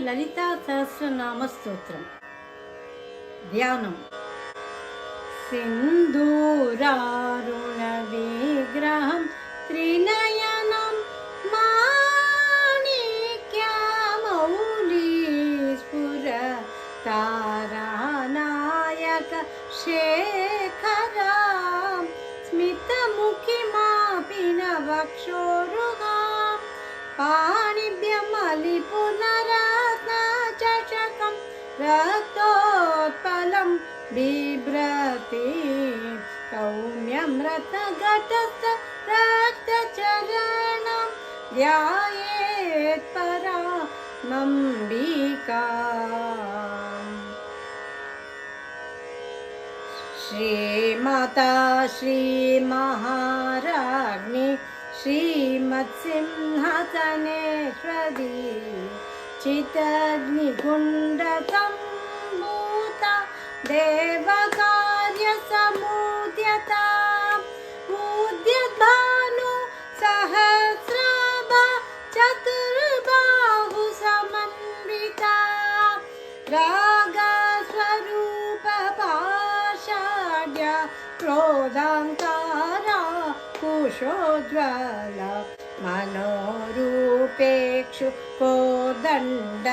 లలితా సహస్రనామ స్తోత్రం. ధ్యానం. సింధూరారుణ విగ్రహం త్రినయనం మాణిక్యమౌళి స్ఫుర తారానాయక శేఖరం స్మితముఖిమాపిన వక్షోరుహాం पाणिभ्यमलिपुनरत्नचषकं रक्तोत्पलं बिभ्रति सौम्यं रत्नघटस्थ रक्तचरणं ध्यायेत् परामम्बिकाम्. श्रीमाता श्रीमहाराज्ञी श्रीमत्सिंहासनेश्वरी चितग्निकुण्डसम्भूता देवकार्यसमुद्यता उद्यद्भानु सहस्राभा चतुर्बाहु समन्विता रागस्वरूप पाषाढ्य क्रोधाङ्कारा कुशोज्वल मनोरूपेक्षु कोदण्ड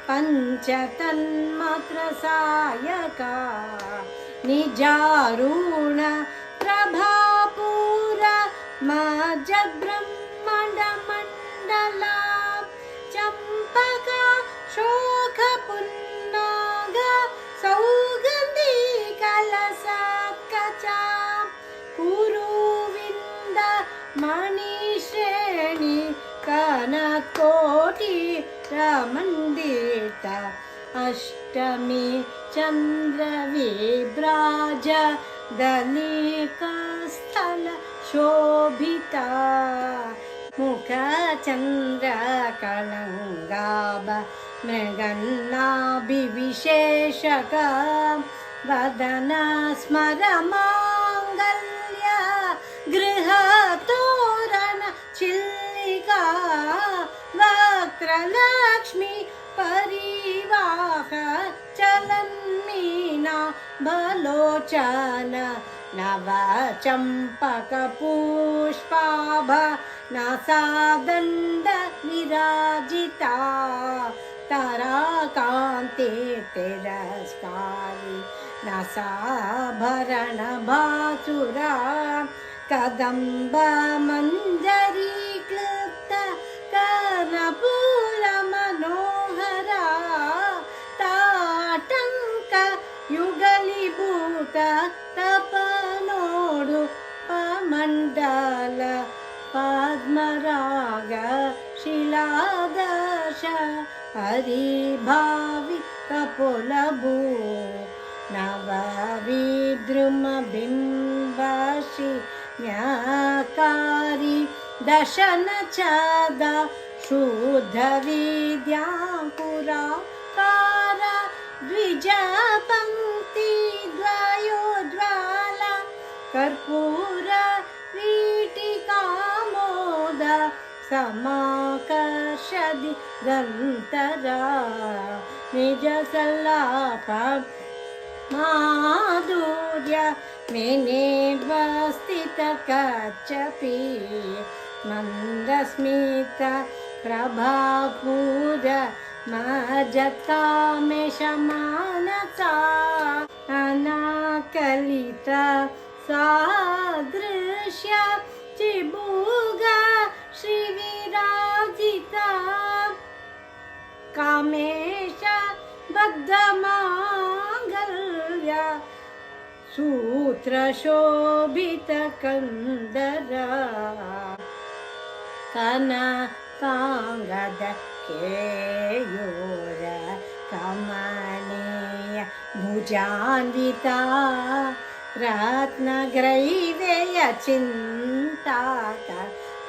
पञ्चतन्मात्र सायका निजारुण प्रभापूर मज्जब्रह्मण्डमण्डला चम्पका शोकपुन्नाग सौगन्धी कलशकचा कुरुविन्द मणिश्रेणी कनकोटि रमण्डिता अष्टमी चन्द्रविभ्राज दलिकस्थल शोभिता मुखचन्द्रकलङ्गाभ मृगन्नाभिविशेषक वदन स्मरमाङ्गल्य गृहतोरण चिल्लिका वक्त्रलक्ष्मी परिवाह चलन्मीना बलोचन नवचम्पकपुष्पाभ नासादण्ड विराजिता ताराकान्ते तिरस्कारी नासाभरण भासुरा कदम्ब मञ्जरी क्लृप्त कर्पूर मनोहरा ताटङ्क युगलीभूत तपनोडु पमण्डल पद्मराग शिलादश हरिभावि कपोलभू नवविद्रुमबिम्बशि न्याकारी दशन चदा शुद्ध विद्यापुराकार द्विजपङ्क्ति द्वयोज्ज्वला कर्पूर वीटिकामोद समाकर्षदि गन्तरा निज सल्लाप माधुर्य मेनेद्वस्थित कच्छपि मन्दस्मित प्रभापूर मज्जत्कामेशमानसा अनाकलित सादृश्य चिबुग श्रीविराजिता कामेश बद्धमाङ्गल्य सूत्रशोभित कन्दरा कनकाङ्गद केयूर कमनीय भुजान्विता रत्नग्रैवेय चिन्ताक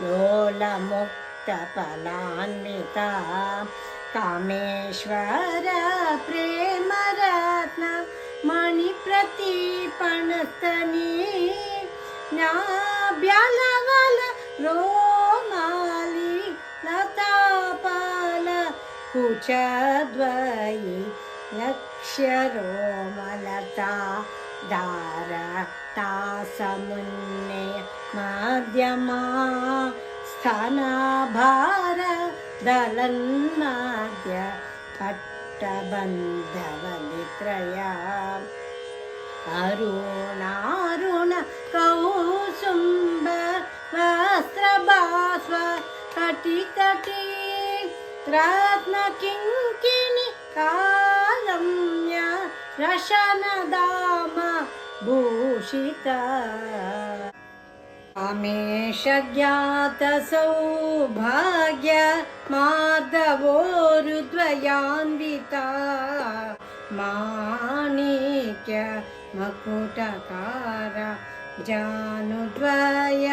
लोलमुक्तफलान्विता कामेश्वर प्रेमरत्न मणिप्रतिपणस्तनी नाभ्यालवल रोमाली लतापाल कुचद्वयी लक्ष्यरोमलता दारतासमुन्नय मध्यमा स्थानाभार दलन्मध्य पट्टबन्धवलित्रया अरुणारुण कौसुम्ब वस्त्रभास्व कटिकटी रत्नकिङ्किणी कालम्य रशनदाम भूषिता अमेशज्ञातसौभाग्य माधवोरुद्वयान्विता माणिक्य मकुटकार जानुद्वय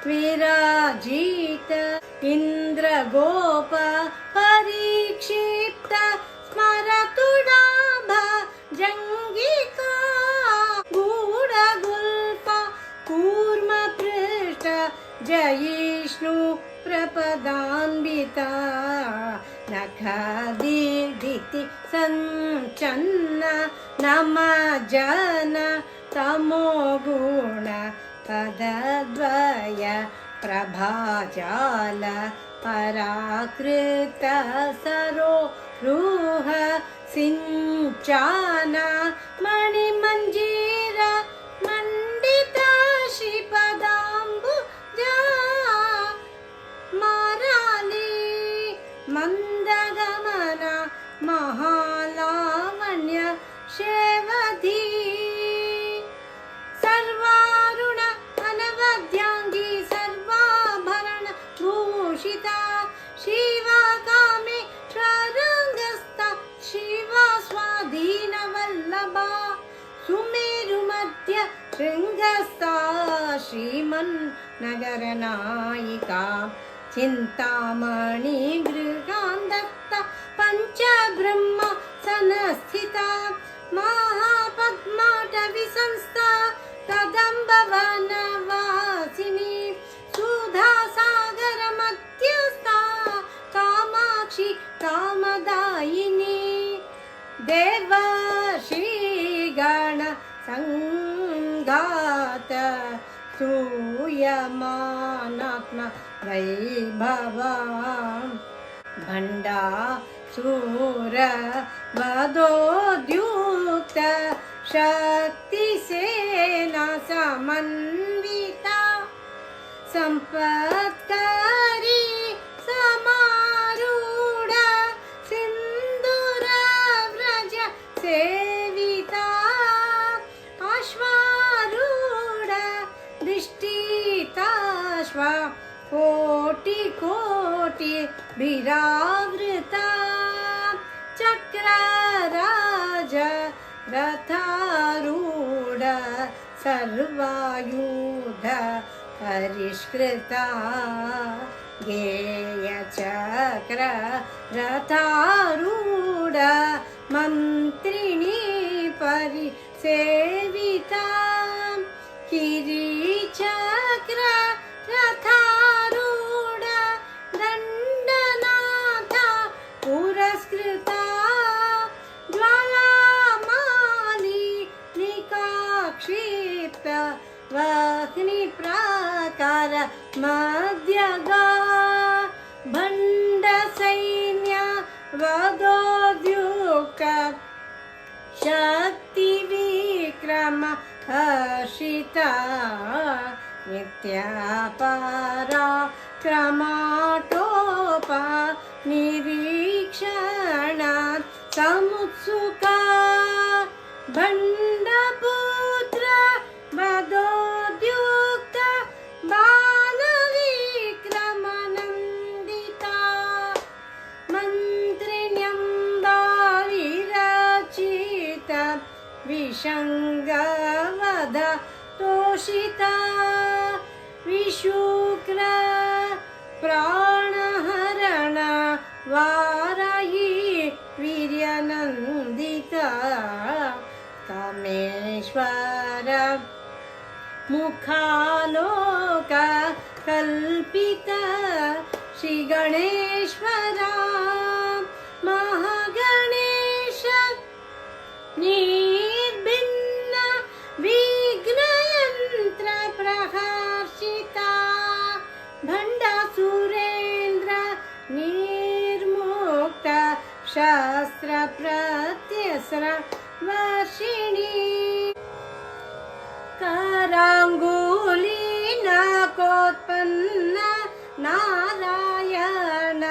विराजित इन्द्रगोप परिक्षिप्त स्मरतुडाभ जङ्गिका गूढगुल्प कूर्मपृष्ठ जयिष्णु प्रपदान्विता नखदीर्घिति सञ्चन्न नमजन तमोगुण पदद्वय प्रभाजाल पराकृत सरोरुह सिञ्चान मणिमञ्जीर मण्डित श्रीपदाम्बुजा माराली मन्दगमन महालावण्य शेवधी सर्वारुण अनवद्यांगी सर्वाभरण भूषिता शिवकामेश्वरङ्गस्था शिवा स्वाधीनवल्लभा सुमेरुमध्य शृङ्गस्था श्रीमन्नगरनायिका चिन्तामणि गृहान्दत्ता पञ्चब्रह्म संस्थिता महापद्माटवी संस्था कदम्बवनवासिनी सुधासागर मध्यस्था कामाक्षी कामदायिनी देवर्षिगण संगात सूयमानात्म वैभवा भण्डासुर वधोद्युक्त शक्तिसेना समन्विता सम्पत्करी समारूढ सिन्दूर व्रज सेविता अश्वारूढ दृष्टिताश्व कोटि कोटि विरावृता चक्रराज रथारूढ सर्वायुध परिष्कृता गेयचक्र रथारूढ मन्त्रिणी परिसेविता किरीचक्र रथारूढ दण्डनाथ पुरस्कृता ज्वालामाली निकाक्षिप्त वह्निप्राकार मध्यगा भण्डसैन्य वधोद्युक्त शक्तिविक्रम हर्षिता नित्यपराक्रमाटोप निरीक्षण समुत्सुका भण्डपुत्र वधोद्युक्त बालविक्रमनन्दिता मन्त्रिण्यम्बाविरचित विशङ्गवध तोषिता विशुक्र प्राणहरण वाराही वीर्यनन्दिता कामेश्वर मुखालोक कल्पित श्रीगणेश्वरा शस्त्र प्रत्यस्त्र वर्षिणी करांगुली नकोत्पन्न नारायण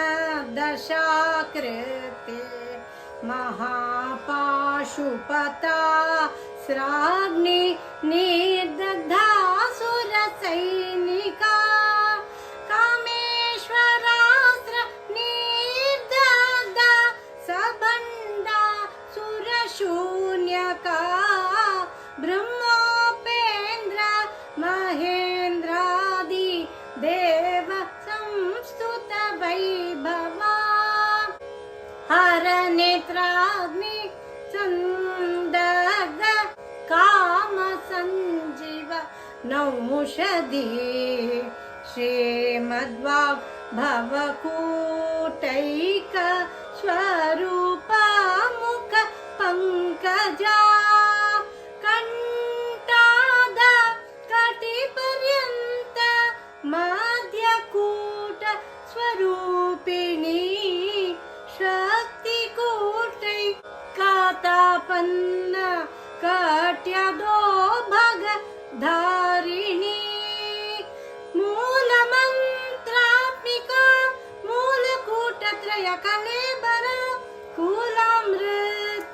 दशाकृते महापाशुपता स्राग्नि निर्दग्धासुर सैनिका कामेश्वरास्त्र निर्दग्धा सबंडा सुरशून्यका ब्रह्मोपेन्द्र महेन्द्रादि देव संस्तुत वैभवा हर नेत्राग्नि संदग्ध काम संजीव नौषधि श्रीमद्वाग् भवकूटैक स्वरूप मुख पंकजा कंठाद कटिपर्यंत मध्यकूट स्वरूपिणी शक्तिकूटै कातापन्न कट्यदो भग धारिणी मूलमन्त्रात्मिका मूलकूटत्रय कलेबर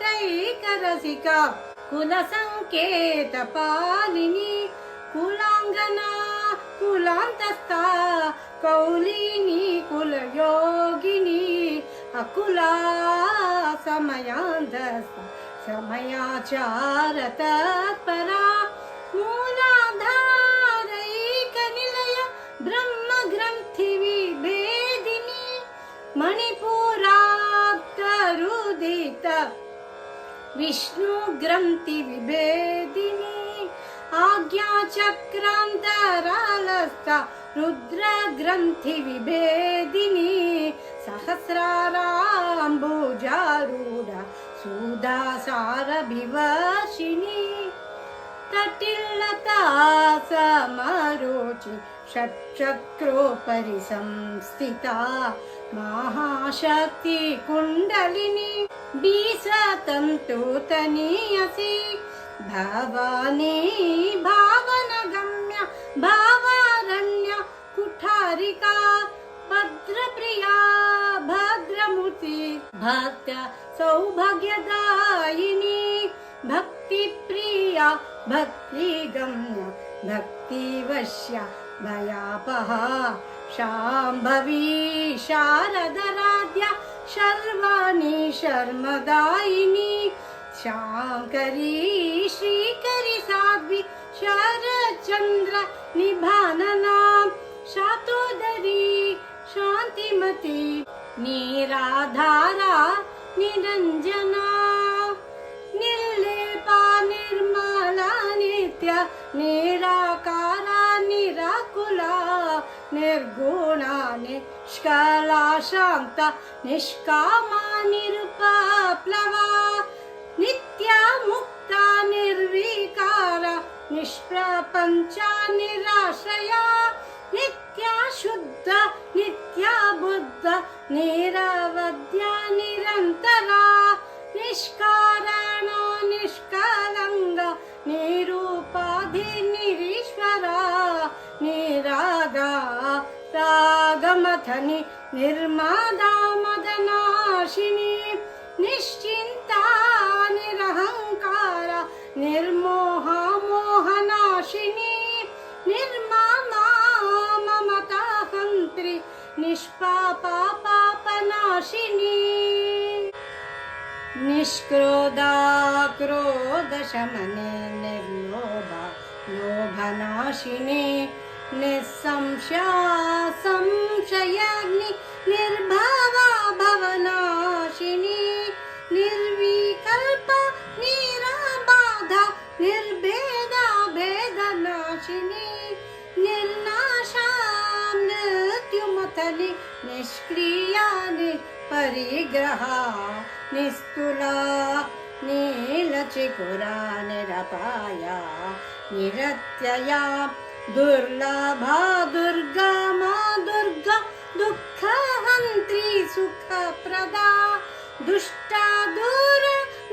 कुलामृतैकरसिका कुलसंकेत पालिनी कुलांगना कुलांतस्था कौलिनी कुलयोगिनी अकुला समयांधस्था समयाचार तत्परा मूलाधारैक निलय ब्रह्म ग्रंथि विभेदिनी मणिपुराक्तरुदित विष्णु ग्रंथि विभेदिनी आज्ञा चक्रांतरालस्था रुद्र ग्रंथि विभेदिनी सहस्राराम्बुजारूढ सुधासार विवर्षिणी तटिल्लता समरोचि षट्चक्रोपरि संस्थिता महाशक्ति कुण्डलिनी बीसतन्तुतनीयसी भवानी भावनगम्य भावारण्य कुठारिका भद्रप्रिया भद्रमूर्ति भक्त सौभाग्यदायिनी भक्तिप्रिया भक्तिगम्य भक्तिवश्य भयापहा शाम्भवी शारदराध्या शर्वाणी शर्मदायिनी शांकरी श्रीकरी साध्वी शरचंद्र निभानना शातोदरी शांतिमती निराधारा निरंजना निर्लेपा निर्मला नित्य निराकारा निराकुला निर्गुणा निष्कला शांता निष्कामा निरुपप्लवा नित्या मुक्ता निर्विकारा निष्प्रपंचा निराश्रया नित्या शुद्ध नित्या बुद्ध निरवध्या निरंतरा निष्कारण निष्कलंग निरूपाधि निरीश्वरा निरागा रागमथनि निर्मादा मदनाशिनी निश्चिंता निरहंकारा निर्मोहा मोहनाशिनी निर्मामा ममता हंत्री निष्पापा पापनाशिनी निष्क्रोधा क्रोधशमने निर्लोभा लोभनाशिनी निस्संशया संशयाग्नि निर्भवा भवनाशिनी निर्विकल्प निराबाधा निर्भेदा भेदनाशिनी निर्नाशा मृत्युमथनि निष्क्रिया परिग्रहा निस्तुला नीलचिकुरा निरपाया निरत्यया दुर्लभा दुर्गा मा दुर्गा दुःखहन्त्री सुखप्रदा दुष्टा दूर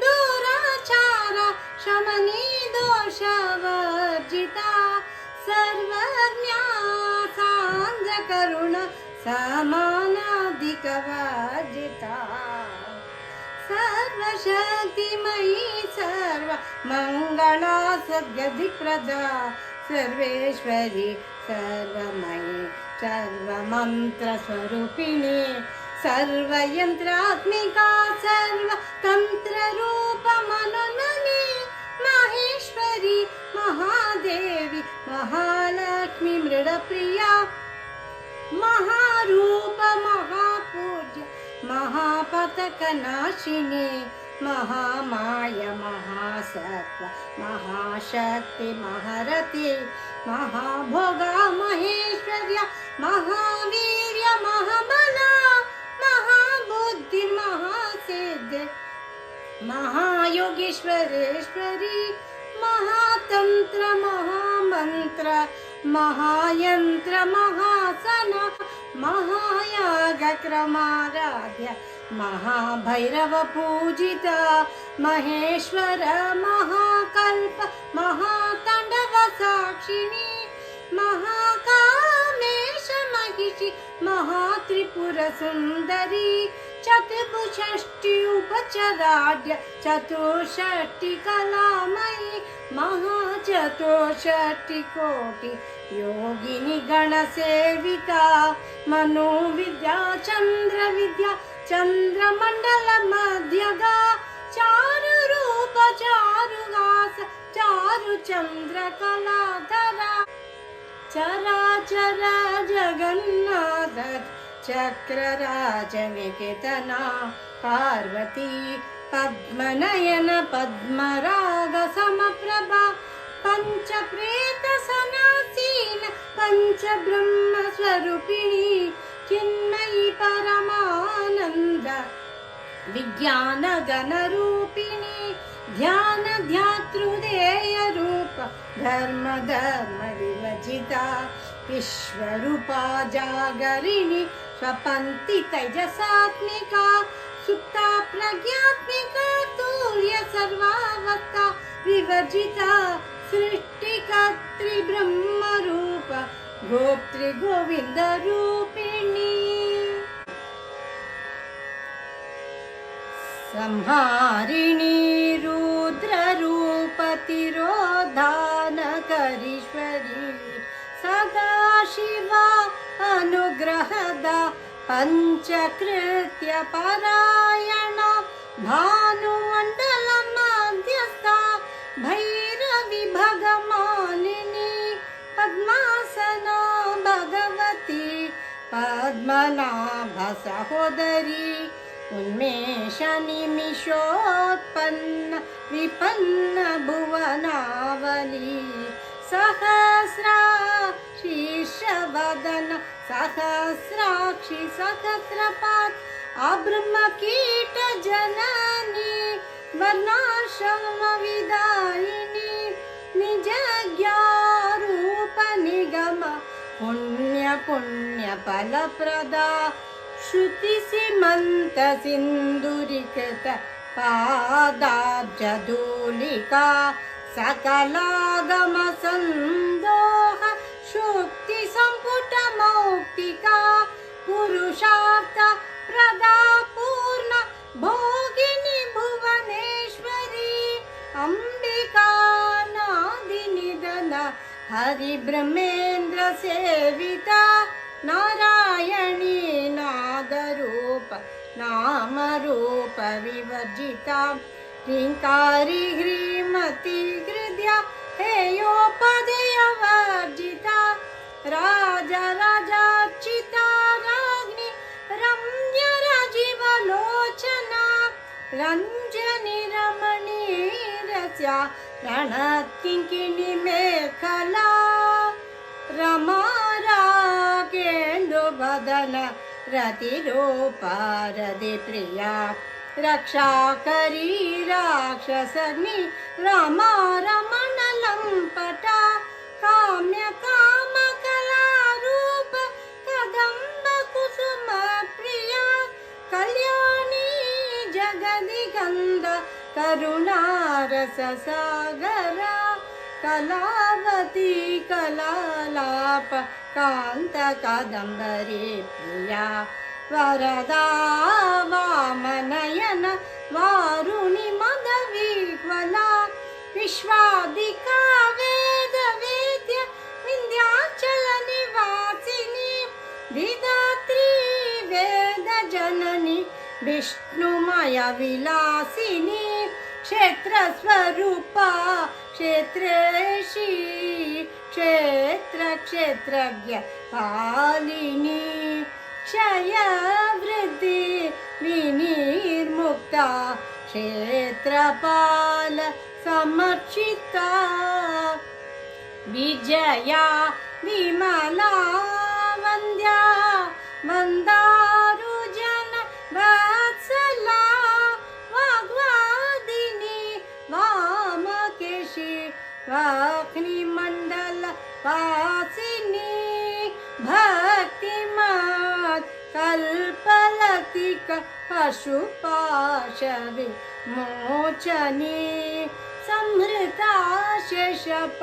दुराचार शमनी दोषवर्जिता सर्वज्ञा सान्द्र करुण समानाधिकवर्जिता सर्वशक्तिमयी सर्व मंगला सद्गतिप्रदा सर्वेश्वरी सर्वमयी सर्वमन्त्रस्वरूपिणी सर्वयन्त्रात्मिका सर्वतन्त्ररूपमनुनने माहेश्वरी महादेवी महालक्ष्मी मृडप्रिया महारूप महापूज्य महापतकनाशिनी महामाया महासत्व महाशक्ति महारति महाभोगा महेश्वर्या महावीर्य महाबला महाबुद्धि महासिद्धि महायोगेश्वरेश्वरी महातंत्र महामंत्र महायंत्र महासन महायागक्रमाराध्य महाभैरव पूजिता महेश्वर महाकल्प महातांडव साक्षिणी महाकामेश महिषी महात्रिपुर सुंदरी चतुष्षष्टि उपचराढ्य चतुष्षष्टि कलामयी महाचतुष्षष्टि कोटि योगिनी गणसेविता मनोविद्या चंद्रविद्या चंद्रमंडल मध्यगा चारु रूप चारुहास चारु चंद्र कलाधरा चराचर जगन्नाथ चक्रराज निकेतना पार्वती पद्मनयन पद्मराग समप्रभा पंचप्रेत सनासीन पंचब्रह्म स्वरूपिणी चिन्मयी परमानंद विज्ञान गण रूपिणी ध्यान ध्यातृदेय रूप धर्म धर्म विवर्जिता विश्वरूपा जागरिणी स्वपन्ति तेजसात्मिका सुप्ता प्रज्ञात्मिका तुर्य सर्वावस्था विवर्जिता सृष्टिकर्त्री ब्रह्म रूप गोप्त्री गोविंद रूपिणी संहारिणी रुद्र रूप तिरोधानकरीश्वरी सदा शिवा अनुग्रहदा पंचकृत्य परायण भानुमंडल मध्यस्था भैरवी भगमालिनी पद्मासना भगवती पद्मनाभ सहोदरी उन्मेष निमिषोत्पन्न विपन्न भुवनावली सहस्रा शीर्षवदन सहस्राक्षि सहस्रपाद अब्रह्मकीट जननी वर्णाश्रम विदायिनी निजज्ञारूप निगम पुण्य पुण्य फलप्रदा श्रुति सीमंत सिंदूरिकृत पादाब्जधूलिका सकलागम संदोह शुक्ति संपुट मौक्तिका पुरुषार्थ प्रदा पूर्ण भोगिनी भुवनेश्वरी अंबिका नादिनिधन हरि ब्रह्मेन्द्र सेविता नारायणी नादरूप नामरूप विवर्जिता ह्रींकारी ह्रीमती हृदया हेयोपदेय वर्जिता राजा राजार्चिता राज्ञी रम्य राजीवलोचना रंजनी रमणी रस्या रणकिंकिणी मेखला रमा रागेन्दुवदन रतिरूपा रतिप्रिया रक्षा करी राक्षसग्नि रमा रमण लंपटा काम्य काम कलारूप कदम्ब कुसुम प्रिया कल्याणी दिगन्ध करुणारससागरा कलावती कलालाप कान्त कादम्बरी प्रिया वरदा वामनयन वारुणि मदविह्वला विश्वादिका वेदवेद्य विन्ध्याचल निवासिनी विधात्री वेदजननी विष्णुमय विलासिनी क्षेत्रस्वरूपा क्षेत्रेशी क्षेत्रज्ञ पालिनी क्षयवृद्धि विनिर्मुक्ता क्षेत्रपाल समर्चिता विजया विमला वन्द्या वन्दारुजन वत्सला वाग्वादिनी वामकेशी वाग्निमण्डल वासिनी भक्तिमत् कल्पलतिक पशुपाशवि मोचनी संहृता शेषपाषण्डा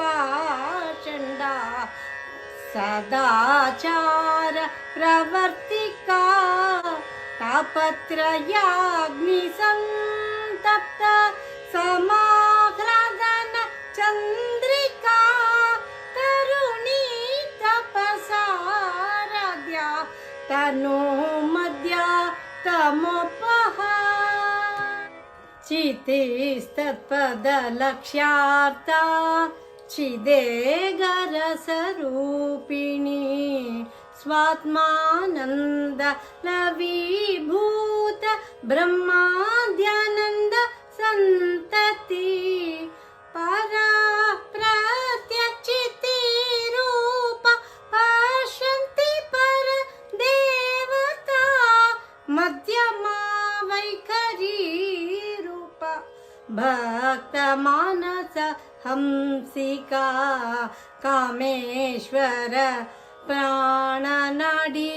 सदाचार प्रवर्तिका तापत्रयाग्निसन्तप्त समाह्लादन चन्द्रिका तरुणी तपसाराध्या तनो मध्या तमोपहा चितिस्तत्पदलक्ष्यार्था चिदेगरसरूपिणी स्वात्मानन्द लवीभूत ब्रह्माद्यानन्द सन्तति परा प्रत्यक्षितिरूप पश्यन्ति पर देवता मध्यमा वैखरी रूप भक्तमानस हंसिका कामेश्वर प्राणनाडी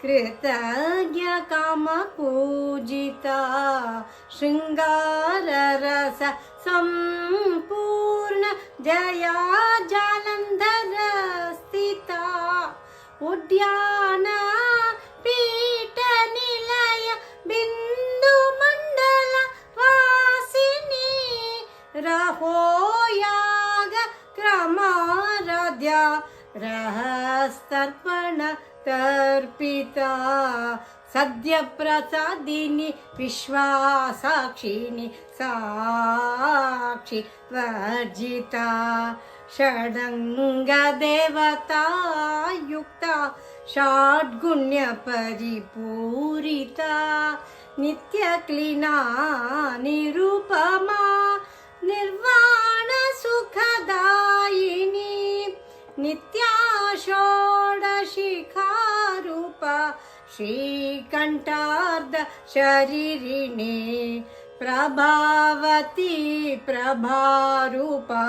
कृतज्ञ कामपूजिता शृङ्गाररस सम्पूर्ण जया जालन्धर स्थिता उद्यान पीठनिलय बिन्दुमण्डल वासिनी रहोयाग क्रमाराध्या रहस्तर्पण तर्पिता सद्य प्रसादिनी विश्वासाक्षिणी साक्षी वर्जिता षडंग देवता युक्ता षड्गुण्य परिपूरिता नित्यक्लीना निरूपमा निर्वाण सुखदायिनी नित्या षोडशिखारूपा श्रीकण्ठार्ध शरीरिणी प्रभावती प्रभारूपा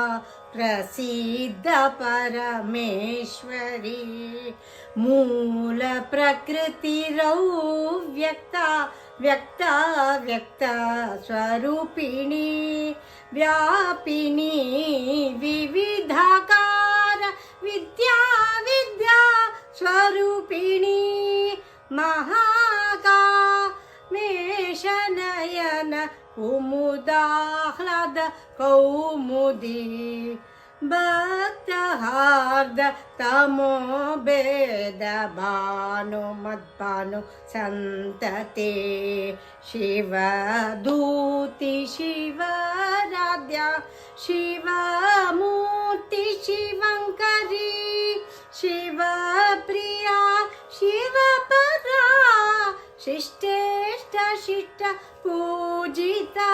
प्रसीद परमेश्वरी मूल प्रकृतिरौ व्यक्ता व्यक्ता व्यक्ता स्वरूपिणी व्यापिनी विविधाकार विद्या विद्या स्वरूपिणी महाकामेशनयन कुमुदाह्लाद कौमुदी भक्तहार्द तमो भेद भानु मद्भानु सन्तते शिवदूति शिवराध्या शिवमूर्ति शिवङ्करी शिवप्रिया शिवपरा शिष्टेष्ट शिष्ट पूजिता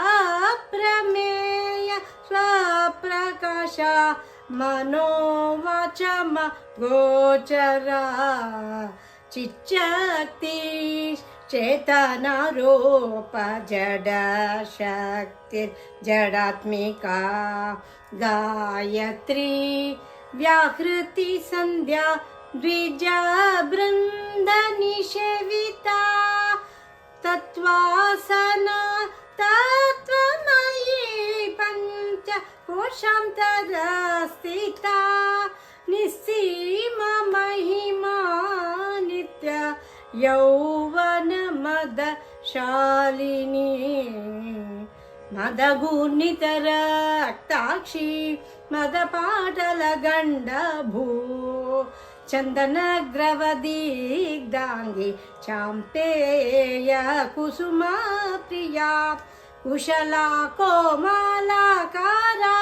अप्रमेय स्वप्रकाश मनोवाचम गोचरा चिच्चक्ति चेतनारूप जड शक्ति जडात्मिका गायत्री व्याहृति संध्या द्विज बृंद निषेविता तत्त्वासना तत्त्वमयी पञ्चकोशान्तरस्थिता निस्सीमा महिमा नित्य यौवनमदशालिनी मदगूर्णितरक्ताक्षी मदपाटलगण्डभू चन्दनग्रवदिग्धाङ्गी चाम्पेय कुसुमप्रिया कुशला कोमलाकारा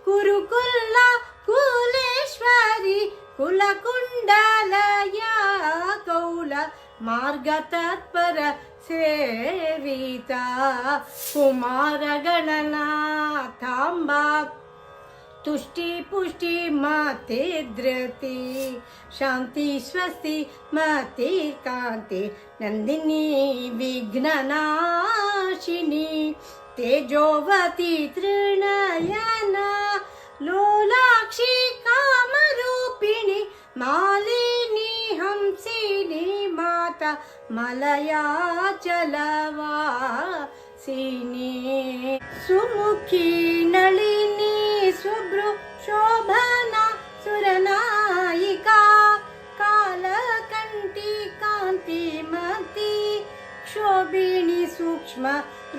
कुरुकुल्ला कुलेश्वरी कुलकुण्डलया कौल मार्गतत्पर सेविता कुमारगणनाथाम्बा तुष्टि पुष्टि मते धृति शांति स्वस्ति मते कांति नंदिनी विघ्ननाशिनी तेजोवती तृणयना लोलाक्षी कामरूपिणी मालिनी हंसिनी माता मलया चलवासिनी सुमुखी नलिनी सुभ्रु शोभना सुरनायिका कालकंठी कांतिमती क्षोभिणी सूक्ष्म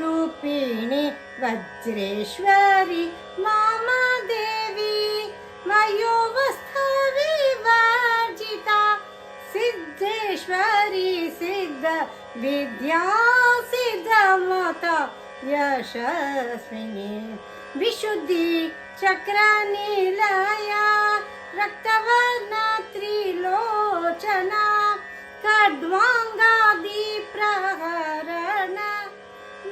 रूपिणी वज्रेश्वरी मामा देवी मयोवस्था विवर्जिता सिद्धेश्वरी सिद्ध विद्या सिद्ध माता यशस्विनी विशुद्धि चक्र निलया रक्तवर्ण त्रिलोचना खड्वांगादि प्रहरण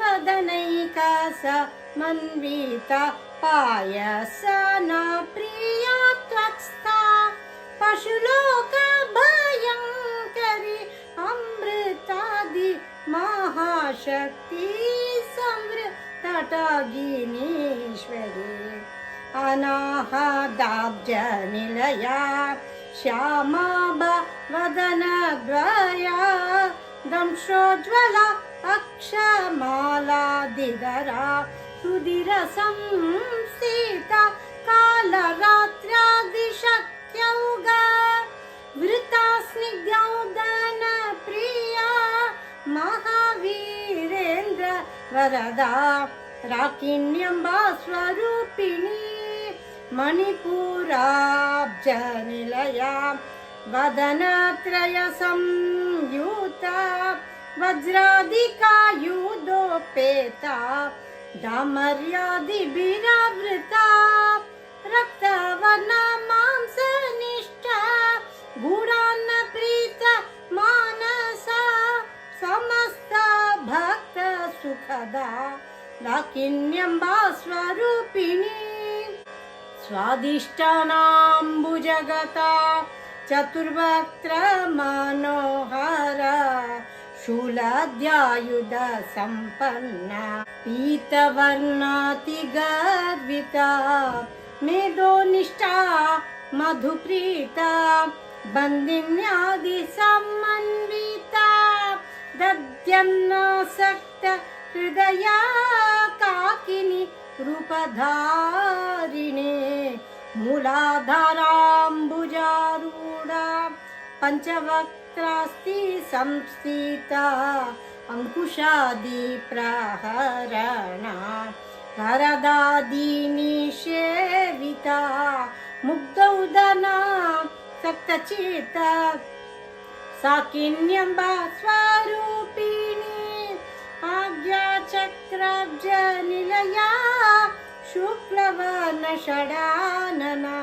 वदनैका समन्विता पायसना प्रिया त्वक्स्था पशुलोक भयंकरी अमृतादि महाशक्ति तटागिनीश्वरी अनाहदाब्जनिलया श्यामा वदनद्वया दंशोज्ज्वला अक्षमालादिधरा सुधिरसंस्थिता कालरात्र्यादिशक्त्यौगा वृता स्निग्धौदन प्रिया महावीरेन्द्र वरदा राकिण्यम्बा स्वरूपिणी मणिपुराब्जनिलया वदनत्रय संयुता वज्रादिकायुधोपेता डामर्यादिभिरावृता रक्तवर्णा मांसनिष्ठा गूढान्न प्रीत मानसा समस्त भक्त सुखदा लाकिन्यम्बा स्वरूपिणी स्वादिष्टानाम्बुजगता चतुर्वक्त्र मनोहर शूलाद्यायुध संपन्ना पीतवर्णातिगर्विता मेधोनिष्ठा मधुप्रीता बन्दिन्यादि समन्विता दद्यन्नासक्त हृदया काकिनी रूपधारिणे मूलाधाराम्बुजारूढा पञ्चवक्त्रास्ति संस्थिता अंकुशादि प्रहरणा वरदादिनिषेविता मुग्धौदना सक्तचित्ता साकिन्यम्बा स्वरूपिणी आज्ञाचक्रब्जनिलया शुक्लवर्णषडानना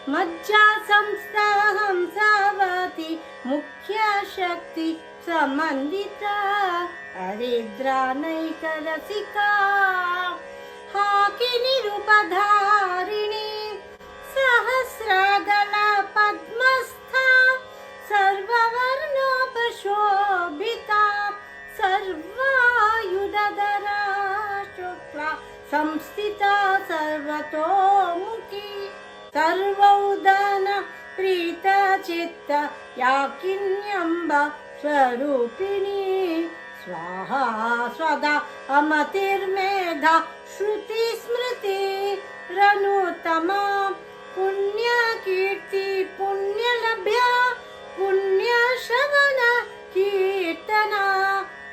मज्जा संस्था हंसावती मुख्य शक्ति समन्विता हरिद्रानैकरसिका हाकिनी रूपधारिणी सहस्रदल पद्मस्था सर्ववर्णोपशोभिता सर्वायुधधरा शुक्ला संस्थिता सर्वतोमुखी सर्वौदन प्रीतचित्त याकिन्यम्बा स्वरूपिणी स्वाहा स्वदा अमतिर्मेधा श्रुतिस्मृतिरनुत्तमा पुण्यकीर्ति पुण्यलभ्या पुण्यश्रवण कीर्तना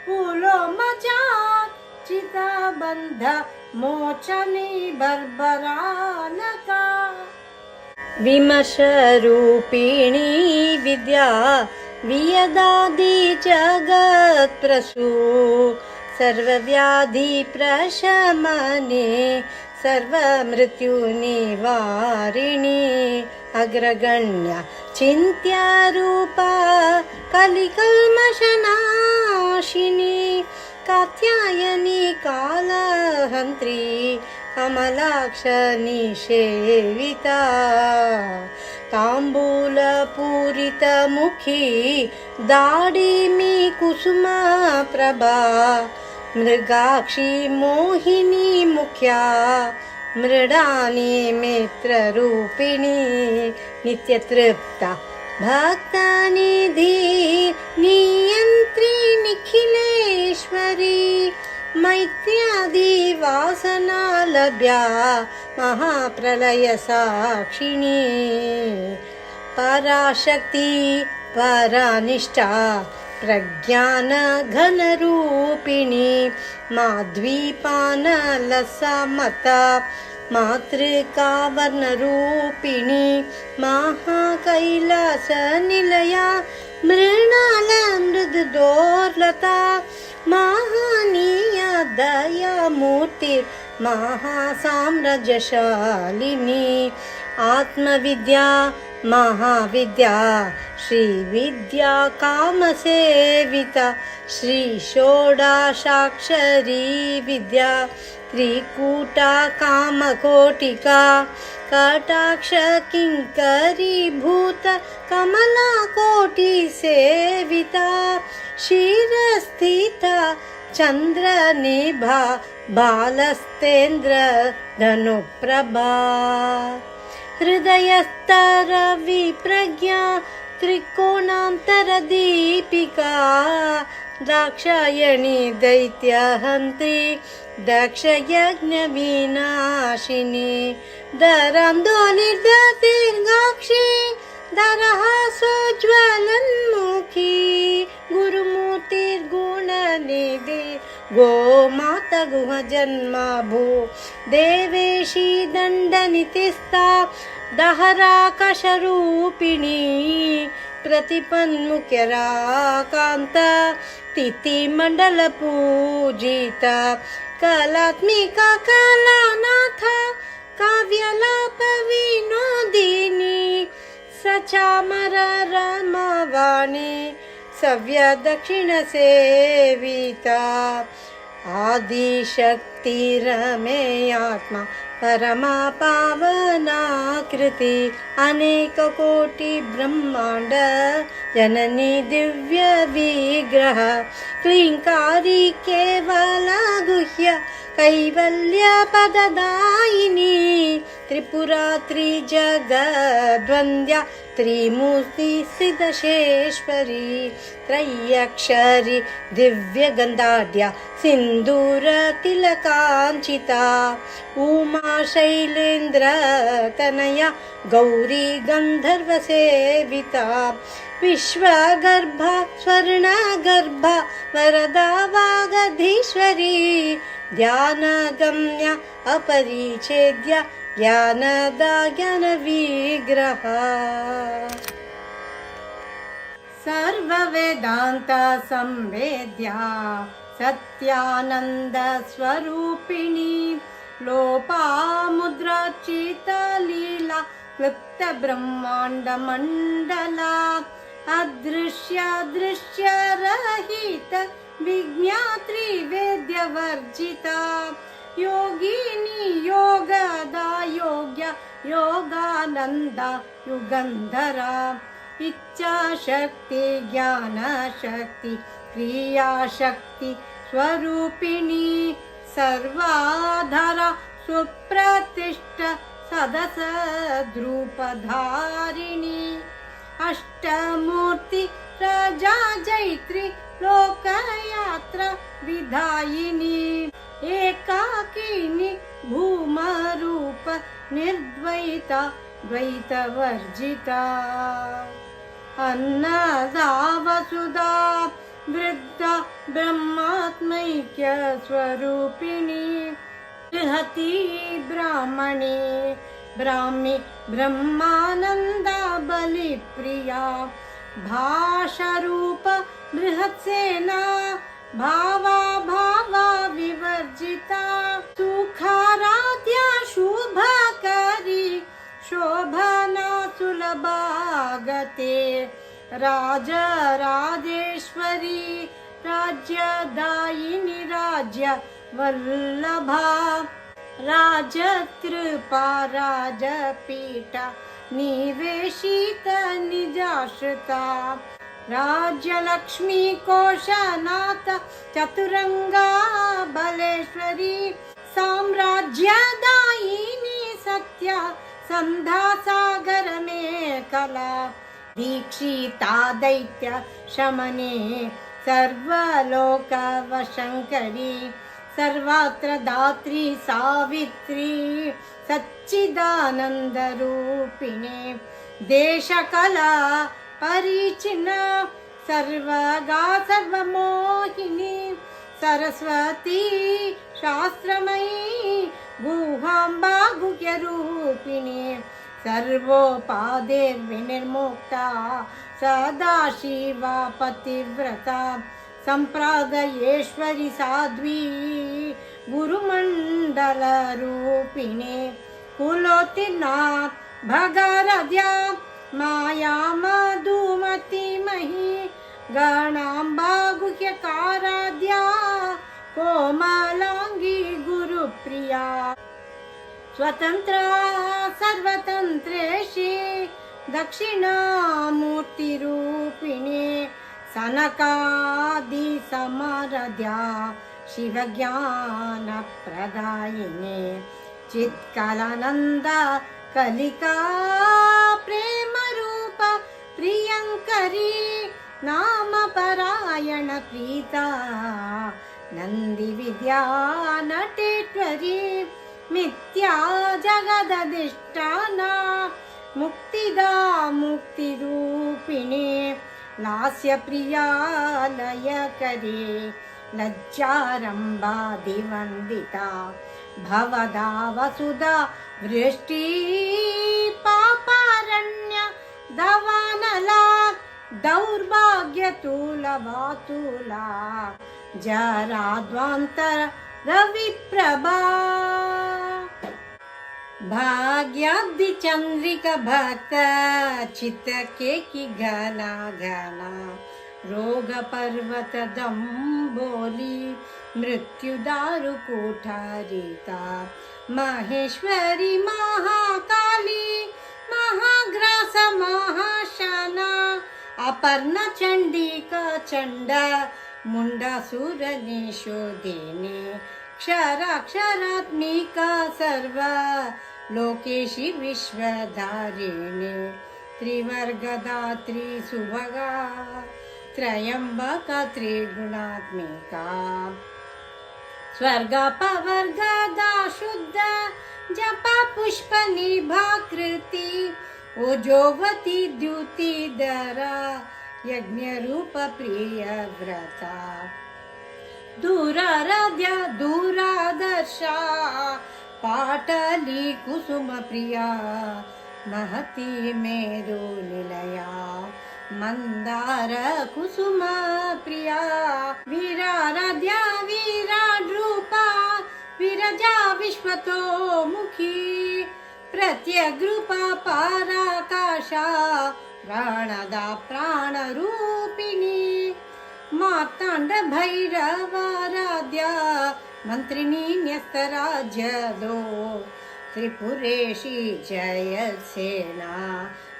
पुलोमजात् चिताबन्ध मोचनी बर्बरानका विमर्शरूपिणी विद्या वियदादि जगत्प्रसू सर्वव्याधि प्रशमने सर्वमृत्युनिवारिणी अग्रगण्या चिन्त्यारूपा कलिकल्मषनाशिनी कात्यायनी कालहन्त्री कमलाक्षनिषेविता ताम्बूलपूरितमुखी दाडिमी कुसुमप्रभा मृगाक्षी मोहिनी मुख्या मृडानी मित्ररूपिणी नित्यतृप्ता भक्तनिधि नियन्त्री निखिलेश्वरी मैत्र्यादि वासना लभ्या महाप्रलय साक्षिणी पराशक्ति परानिष्ठा प्रज्ञान घनरूपिणी माध्वीपानलसमता मातृका वर्णरूपिणी महाकैलासनिलया मृणाल मृदुदोर्लता महानीया दयामूर्ति महासाम्राज्यशालिनी आत्मविद्या महाविद्या श्रीविद्या कामसेविता श्री षोडशाक्षरी विद्या त्रिकूटा कामकोटिका कटाक्ष किङ्करीभूत कमलाकोटिसेविता शिरस्थिता चन्द्रनिभा बालस्तेन्द्र धनुप्रभा हृदयस्तरविप्रज्ञा त्रिकोणान्तरदीपिका दाक्षायणी दैत्यहन्त्री दक्षयज्ञविनाशिनी दरान्दोलिर्दीर्घाक्षी दरहासोज्ज्वलन्मुखी गुरुमूर्तिर्गुणनिधि गोमाता गुहजन्मा भू देवेशी दण्डनितिस्था दहराकशरूपिणी प्रतिपन्मुख्यराकान्त तिथिमण्डलपूजिता कलात्मिका कलानाथ काव्यलापविनोदिनी सचामर रमवाणी सव्यदक्षिणसेविता आदिशक्तिरमेयात्मा परमा पावनाकृति अनेककोटि ब्रह्माण्ड जननी दिव्य विग्रह क्लींकारी केवल गुह्य कैवल्य पददायिनी त्रिपुरा त्रिजगद्वन्द्या त्रिमूर्ति सिद्धशेश्वरी त्रय्यक्षरी दिव्यगन्धाढ्या सिन्दूर तिलकाञ्चिता उमा शैलेन्द्र तनया गौरी गन्धर्वसेविता विश्वगर्भा स्वर्णगर्भा वरदा वागधीश्वरी ध्यानगम्या अपरिच्छेद्या ज्ञानदा ज्ञानविग्रहा सर्ववेदान्त संवेद्या सत्यानन्द स्वरूपिणी लोपामुद्राचिता लीला क्लुप्त ब्रह्माण्ड मण्डला अदृश्य दृश्य रहित विज्ञात्री वेद्यवर्जिता योगिनी योगदा योग्य योगानन्दा युगन्धरा इच्छाशक्ति ज्ञानशक्ति क्रियाशक्ति स्वरूपिणी सर्वाधारा सुप्रतिष्ठ सदसद्रूपधारिणी अष्टमूर्ति राजा जैत्री लोकयात्रा विधायिनी एकाकिनी भूमरूप निर्द्वैता द्वैतवर्जिता अन्नदा वसुधा वृद्धा ब्रह्मात्मैक्य स्वरूपिणी बृहती ब्राह्मणे ब्राह्मी ब्रह्मानन्दा बलिप्रिया भाषारूप बृहत्सेना भावा भावा विवर्जिता सुखाराध्या शुभकरी शोभना सुलभागते राजराजेश्वरी राज्यदायिनी राज्य वल्लभा राजकृपा राजपीठ निवेशित निजाश्रिता राज्यलक्ष्मी कोशनाथ चतुरंगा बलेश्वरी साम्राज्यदायिनी सत्य संधा सागर में कला दीक्षिता दैत्य शमने सर्वलोकवशंकरी सर्वत्र दात्री सावित्री सच्चिदानंद रूपिणे देशकला परिचिना सर्वगा सर्वमोहिनी सरस्वती शास्त्रमयी गुहाम्बा गुह्यरूपिणी सर्वोपादेर्विनिर्मुक्ता सदाशिवा पतिव्रता संप्रागयेश्वरी साध्वी गुरुमण्डलरूपिणे कुलोत्तीर्णा भगरद्या माया मधुमतीमही गणाम्बा गुह्यकाराध्या कोमलांगी गुरुप्रिया स्वतंत्रा सर्वतंत्रेशी दक्षिणामूर्तिरूपिणे सनकादि समाराध्या शिवज्ञानप्रदायिने चित्कलानंद कलिका प्रेमरूप प्रियंकरी नामपरायण प्रीता नंदी विद्या नटेश्वरी मिथ्या जगदधिष्ठाना मुक्तिदा मुक्तिरूपिणे लास्य प्रिया लयकरी लज्जारंभा दिवंदिता भवदा वसुधा वृष्टि पापारण्य दवानला दौर्भाग्यतुलवातुला जराद्वान्तर रविप्रभा भाग्याब्धि चंद्रिका भक्त चित्त केकि घना घना रोग पर्वत दंबोली मृत्यु दारु कोठारिता महेश्वरी महाकाली महाग्रास महाशना अपर्णा चंडिका चंड मुंडासुर निशोधिनी क्षराक्षरात्मिका सर्व लोकेशी विश्वधारिणी त्रिवर्गदात्री सुभगा त्रयंबका त्रिगुणात्मिका स्वर्गापवर्गदा शुद्ध जपा पुष्प निभाकृति ओजोवती द्युतिधरा यज्ञ रूप प्रिय व्रता दूराराध्या दूरादर्शा पाटली कुसुम प्रिया महती मेरु निलया मंदार कुसुम प्रिया वीराराध्या विराट रूपा विरजा विश्वतोमुखी प्रत्यग्रूपा पराकाशा प्राणदा प्राणरूपिणी मार्तांड भैरवाराध्या मंत्रिणी न्यस्तराज्यदो त्रिपुरेशी जयसेना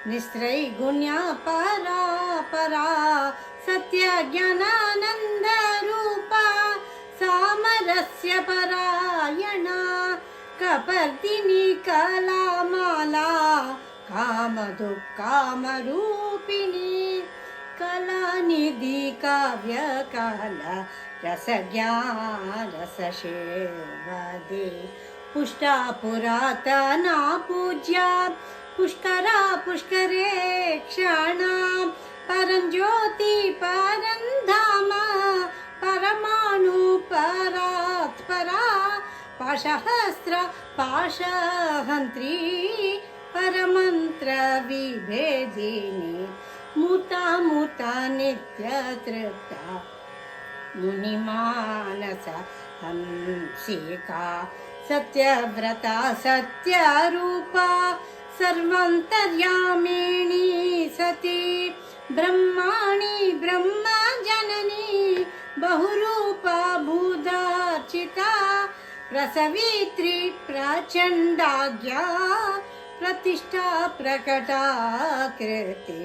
निस्त्रैगुण्या परा परा सत्य ज्ञानानंद रूपा सामरस्य परायणा कपर्दिनी कलामाला कामदुःखामरूपिणी कलानिधि काव्यकाल रसज्ञान रससेवदे पुष्टा पुरातना पूज्या पुष्करा पुष्करे क्षणा परञ्ज्योति परन्धाम परमाणु परात्परा पाशहस्त्र पाशहन्त्री परमन्त्र विभेदिनी मुता मुता नित्य तृप्ता मुनिमानस हंसिका सत्यव्रता सत्यरूपा सर्वान्तर्यामिणी सती ब्रह्माणि ब्रह्मजननी बहुरूपा भूदार्चिता प्रसवित्री प्रचण्डाज्ञा प्रतिष्ठा प्रकटाकृते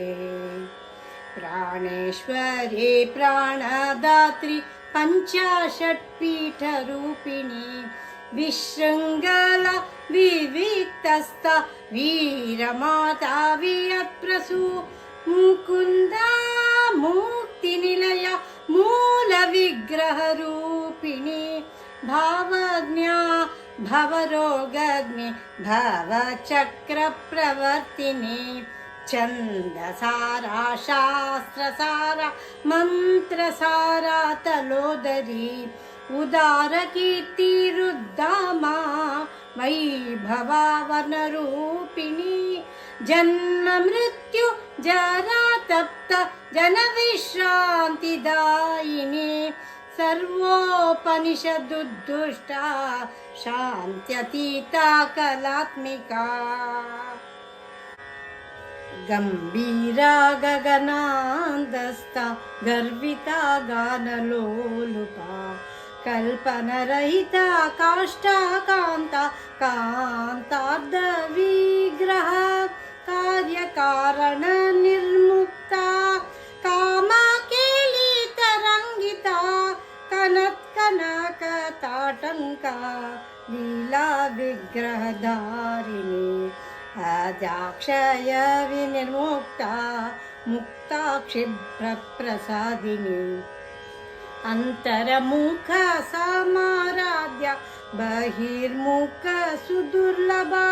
प्राणेश्वरी प्राणदात्री पञ्चाशत्पीठरूपिणी विशृङ्खला विविक्तस्था वीरमाता वियत्प्रसू मुकुन्दा मुक्तिनिलया मूलविग्रहरूपिणी भावज्ञा भवरोगग्नि भवचक्रप्रवर्तिनी छन्दसारा शास्त्रसारा मन्त्रसारा तलोदरी उदारकीर्तिरुद्दामा वैभवा वर्णरूपिणी जन्म मृत्यु जरा तप्त जनविश्रान्तिदायिनी सर्वोपनिषदुद्दुष्टा शान्त्यतीता कलात्मिका गम्भीरा गगनान्दस्था गर्विता गानलोलुपा कल्पनरहिता काष्ठा कान्ता कान्तार्धविग्रह कार्यकारण निर्मुक्ता कामाकेलितरङ्गिता कनत्कनकताटङ्का लीला विग्रहधारिणी अजाक्षय विनिर्मुक्ता मुक्ता क्षिप्रप्रसादिनी अन्तर्मुख समाराध्य बहिर्मुख सुदुर्लभा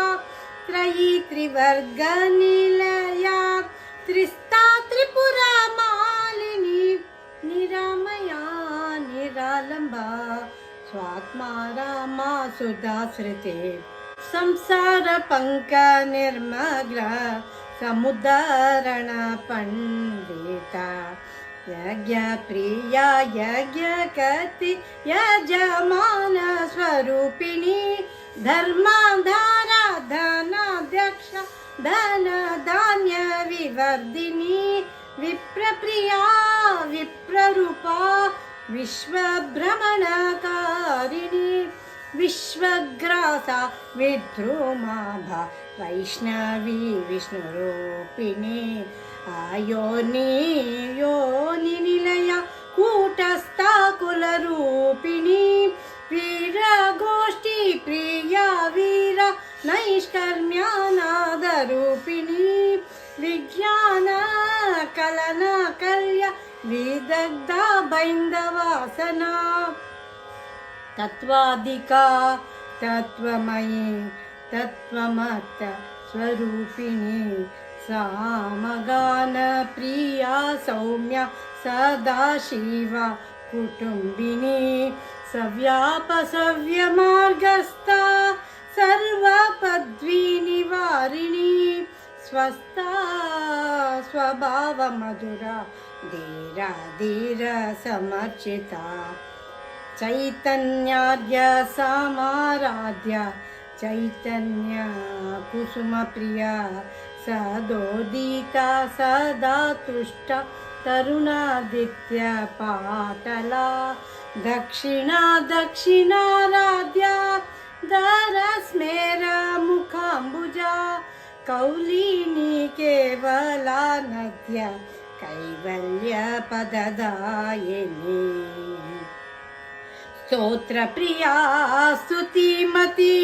त्रयी त्रिवर्गनिलया त्रिस्ता त्रिपुरा मालिनी निरामया निरालम्बा स्वात्मा रामा सुधाश्रिते संसार पंक निर्मग्न समुद्धरण पंडिता यज्ञ प्रिया यज्ञ कति यजमान स्वरूपिणी धर्माधारा धनाध्यक्ष धन धान्य विवर्धिनी विप्रप्रिया विप्ररूपा विश्वभ्रमणकारिणी विश्वग्रासा विद्रुमाभा वैष्णवी विष्णुरूपिणी आयोनि योनि निलया कूटस्था कुलरूपिणी वीरगोष्ठी प्रिया वीर नैष्कर्म्यानादरूपिणी विज्ञान कलन कल्य विदग्धा बैन्दवासना तत्वाधिका तत्वमयी तत्वमत्त स्वरूपिणी सामगान प्रिया सौम्या सदाशिवा कुटुम्बिनी सव्यापसव्यमार्गस्था सर्वपद्वीनिवारिणी स्वस्था स्वभावमधुरा धीरा धीर समर्चिता चैतन्याद्य समाराध्य चैतन्य कुसुमप्रिया सदोदिता सदा तुष्टा तरुणादित्य पाटला दक्षिणा दक्षिणाराध्या दरस्मेर मुखाम्बुजा कौलिनी केवला नद्य कैवल्य पददायिनी स्तोत्रप्रिया स्तुतिमती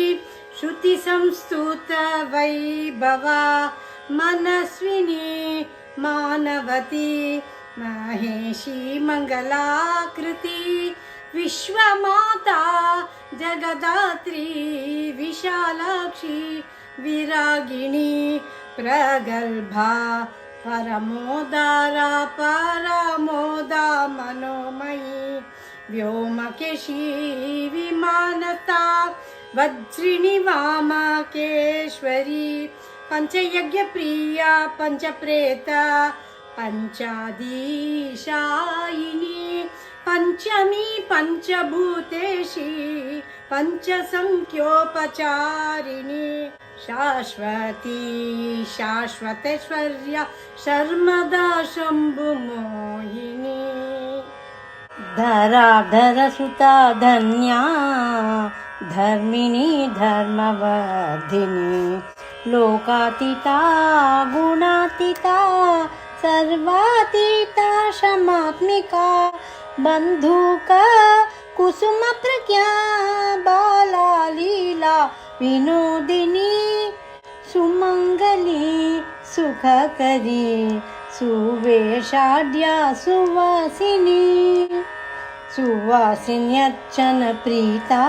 श्रुतिसंस्तुत वैभवा मनस्विनी मानवती महेशी मंगलाकृति विश्वमाता जगदात्री विशालाक्षी विरागिणी प्रगल्भा परमोदारा परमोदा मनोमयी व्योमकेशी विमानता वज्रिणी वामकेश्वरी पंचयज्ञप्रिया पंचप्रेता पंचाधीशायिनी पंचमी पंचभूतेशी पंचसंख्योपचारिणी शाश्वती शाश्वतेश्वर्या शर्मदा शंभुमोहिनी धराधरसुता धन्या धर्मिणी धर्मवर्धिनी लोकातीता गुणातीता सर्वातीता क्षमात्मिका बंधुका कुसुम प्रज्ञा बाला लीला विनोदिनी सुमंगली सुखकरी सुवेशाढ्या सुवासिनी सुवासिन्यर्चन प्रीता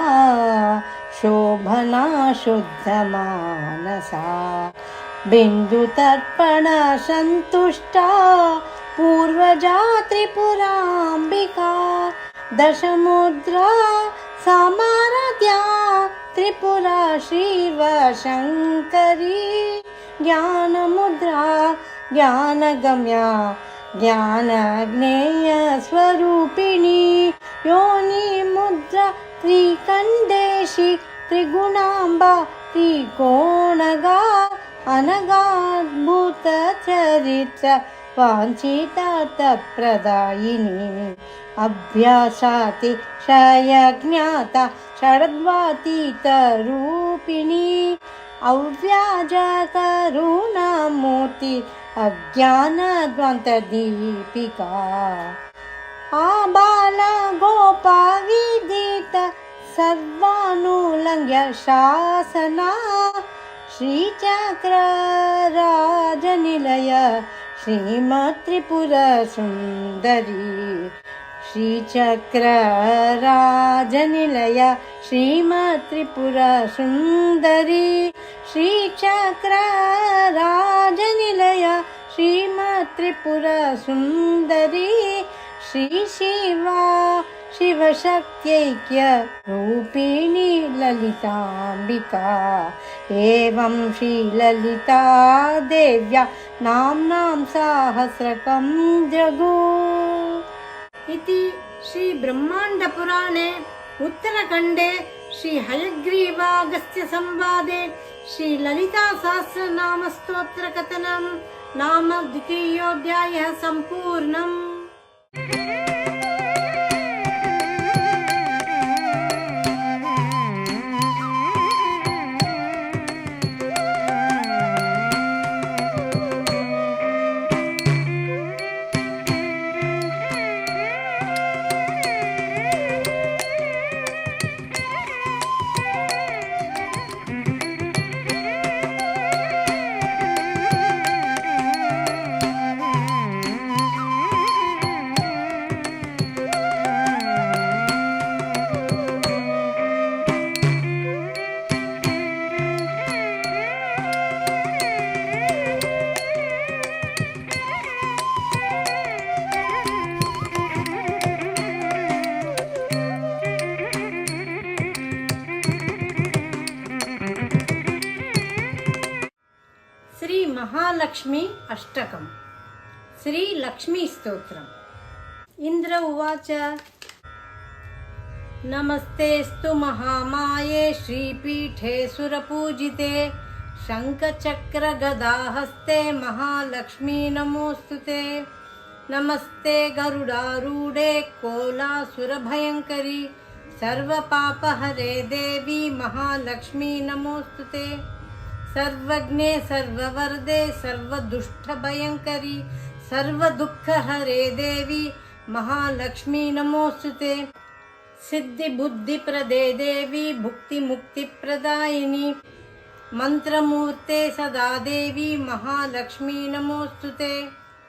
शोभना शुद्धमानसा बिन्दुतर्पण सन्तुष्टा पूर्वजा त्रिपुराम्बिका दशमुद्रा समाराध्या त्रिपुरा शिवशङ्करी ज्ञानमुद्रा ज्ञानगम्या ज्ञानज्ञेय स्वरूपिणी योनि मुद्रा त्रिकण्डेशी त्रिगुणाम्बा त्रिकोणगा अनगाद्भुतचरित्र वाञ्छितार्थप्रदायिनी अभ्यासाति क्षयज्ञाता षड्वातीतरूपिणी अव्याजकरुणामूर्ति अज्ञानद्वान्तदीपिका आबाला गोपाविदित सर्वानुलङ्घ्य शासना श्रीचक्रराजनिलय श्रीमत्त्रिपुरसुन्दरी श्रीचक्रराजनिलय श्रीमत्त्रिपुरसुन्दरी श्रीचक्रराजनिलय श्रीमत्त्रिपुरसुन्दरी श्री शिवा शिवशक्त्यैक्य रूपिणी ललिताम्बिका एवं श्रीललिता देव्या नाम्नां सहस्रकं जगु इति श्री ब्रह्माण्डपुराणे उत्तरखण्डे श्री हयग्रीवागस्त्य संवादे श्री ललिता सहस्रनाम स्तोत्र कथनं नाम द्वितीयोऽध्यायः सम्पूर्णम्। श्री महालक्ष्मी अष्टकम् श्री लक्ष्मी स्तोत्रम्। इंद्र उवाच नमस्तेस्तु महामाये श्रीपीठे सुरपूजिते शङ्खचक्रगदाहस्ते महालक्ष्मी नमोस्तुते। नमस्ते गरुडारूढे कोलासुरभयङ्करी सर्वपापहरे देवी महालक्ष्मी नमोस्तुते। सर्वज्ञे सर्ववरदे सर्वदुष्टभयङ्करी सर्वदुःखहरे देवी महालक्ष्मी नमोस्तुते। सिद्धिबुद्धिप्रदे देवी भुक्तिमुक्तिप्रदायिनी मंत्रमूर्ते सदा देवी महालक्ष्मी नमोस्तुते।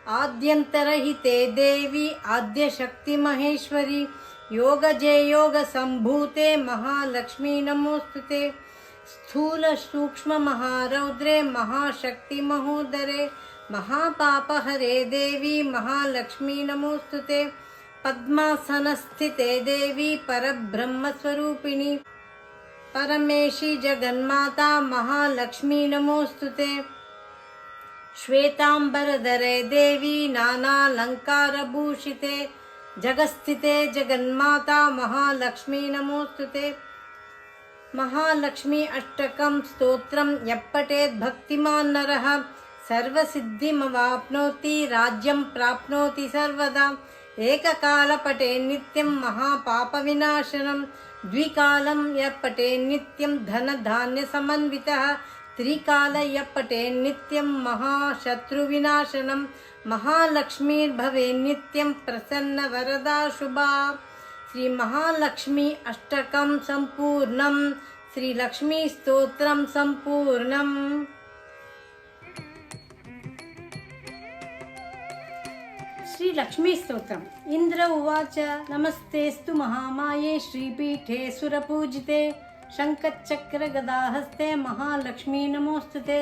आद्यन्तरहिते देवी आद्यशक्ति महेश्वरी योगजे योग संभूते महालक्ष्मी नमोस्तुते स्थूल सूक्ष्म महारौद्रे महाशक्ति महोदरे महापापहरे देवी महालक्ष्मी नमोस्तुते पद्मासनस्थिते देवी परब्रह्मस्वरूपिणी परमेशी जगन्माता महालक्ष्मी नमोस्तुते श्वेतांबरधरे देवी नानालंकारभूषिते जगस्थिते जगन्माता महालक्ष्मी नमोस्तुते महालक्ष्मी अष्टकं स्तोत्रं यप्पठेत् भक्तिमान् नरः सर्वसिद्धिमवाप्नोति राज्यं प्राप्नोति सर्वदा एककाल पठे नित्यं महापापविनाशनं द्विकालं यप्पठे नित्यं धनधान्यसमन्वितः त्रिकाल यप्पठे नित्यं महाशत्रुविनाशनं महालक्ष्मीर्भवे नित्यं प्रसन्न वरदा शुभा श्री महालक्ष्मी अष्टकं संपूर्णं श्री लक्ष्मी स्तोत्रं संपूर्णम्। श्री लक्ष्मी स्तोत्रम्। इंद्र उवाच नमस्तेस्तु महामाये श्रीपीठे सुरपूजिते शंखचक्र गदाहस्ते महालक्ष्मी नमोस्तुते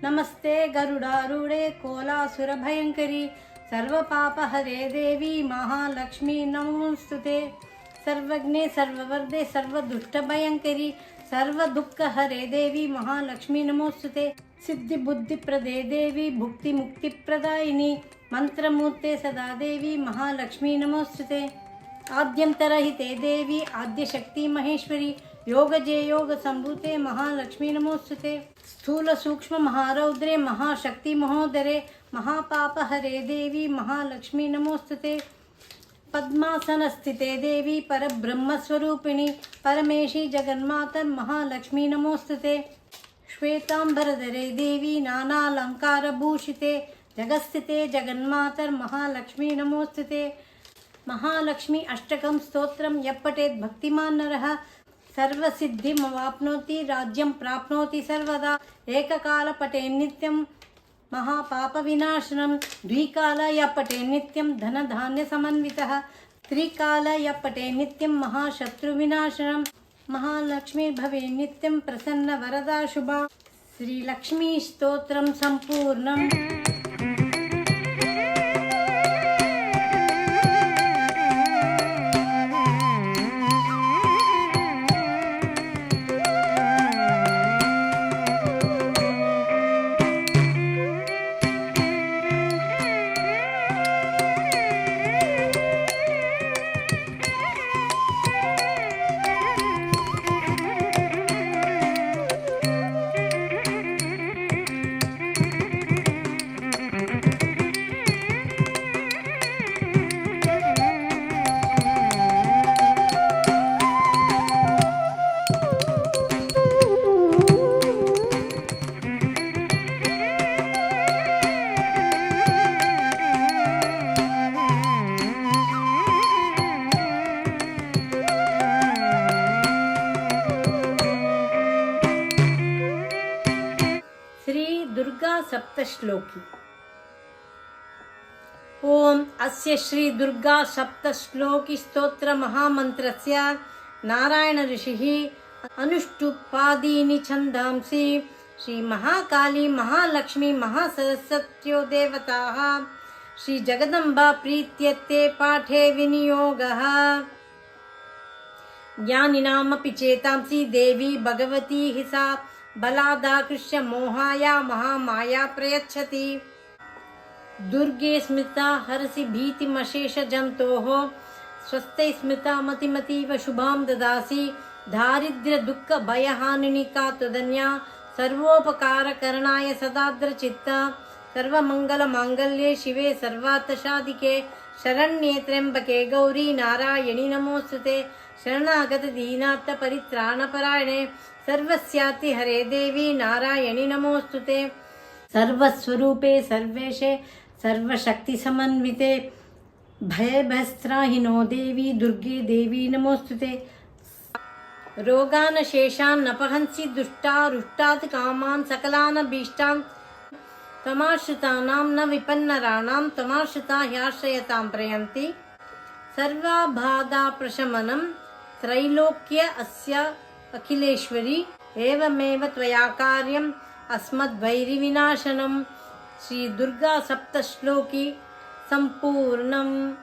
नमस्ते गरुडारूढे कोलासुर भयंकरी सर्वपापहरे देवी महालक्ष्मी नमोस्तुते सर्वज्ञे सर्ववर्दे सर्वदुष्टभयंकरी सर्वदुःखहरे देवी महालक्ष्मी नमोस्तुते सिद्धिबुद्धिप्रदे देवी भुक्तिमुक्तिप्रदायिनी मंत्रमूर्ते सदा देवी महालक्ष्मी नमोस्तुते आद्यन्तरहिते देवी आद्यशक्ति महेश्वरी योगजे योग संभूते महालक्ष्मी नमोस्तुते स्थूल सूक्ष्म महारौद्रे महाशक्ति महोदरे महापापहरे देवी महालक्ष्मी नमोस्तुते पद्मासनस्थिते देवी परब्रह्मस्वरूपिणी परमेशी जगन्मातर महालक्ष्मी नमोस्तुते श्वेतांबरधरे देवी नानालंकारभूषिते जगस्थिते जगन्मातर महालक्ष्मी नमोस्तुते महालक्ष्मी अष्टकं स्तोत्रं यप्पठेत् भक्तिमान् नरः सर्वसिद्धिमवाप्नोति राज्यं प्राप्नोति सर्वदा एककाल पठे नित्यं महापापविनाशनं द्विकाल यप्पठे नित्यं धनधान्यसमन्वितः त्रिकाल यप्पठे नित्यं महाशत्रुविनाशनं महालक्ष्मी भवे नित्यं प्रसन्न वरदा शुभा श्रीलक्ष्मी स्तोत्रं संपूर्णम्। सप्तश्लोकी। ओम अस्य श्री दुर्गा सप्तश्लोकी स्तोत्र महामन्त्रस्य नारायण ऋषिः अनुष्टुप्पादीनि छन्दांसि श्री महाकाली महालक्ष्मी महासरस्वत्यो देवताः श्री जगदम्बा प्रीत्यर्थे पाठे विनियोगः। ज्ञानिनामपि चेतांसि देवी भगवती हि सा बलादाकृष्य मोहाया महामाया प्रयच्छति। दुर्गे स्मृता हरसि भीतिमशेष जन्तोः स्वस्थै स्मृता मतिमतीव शुभां ददासि। दारिद्र्य दुःख भयहानिनि का त्वदन्या सर्वोपकारकरणाय सदाद्रचित्ता। सर्वमङ्गलमाङ्गल्ये शिवे सर्वार्थसाधिके शरण्ये त्र्यम्बके गौरी नारायणि नमोस्तुते। शरणागत दीनार्थ परित्राणपरायणे सर्वस्याति हरे देवी नारायणि नमोस्तुते। सर्वस्वरूपे सर्वेशे सर्वशक्ति समन्विते भयभस्त्राहिनो देवी दुर्गे देवी नमोस्तुते। रोगान शेषान् नपहंसि दुष्टा रुष्टात् कामान् सकलान् भीष्टान् त्वमाश्रितानां न विपन्नराणां त्वमाश्रिता ह्याश्रयतां प्रयन्ति सर्वबाधाप्रशमनं त्रैलोक्य अस्य अखिलेश्वरी एवमेव त्वया कार्यम् अस्मद्वैरिविनाशनं। श्री दुर्गा सप्तश्लोकी संपूर्णम्।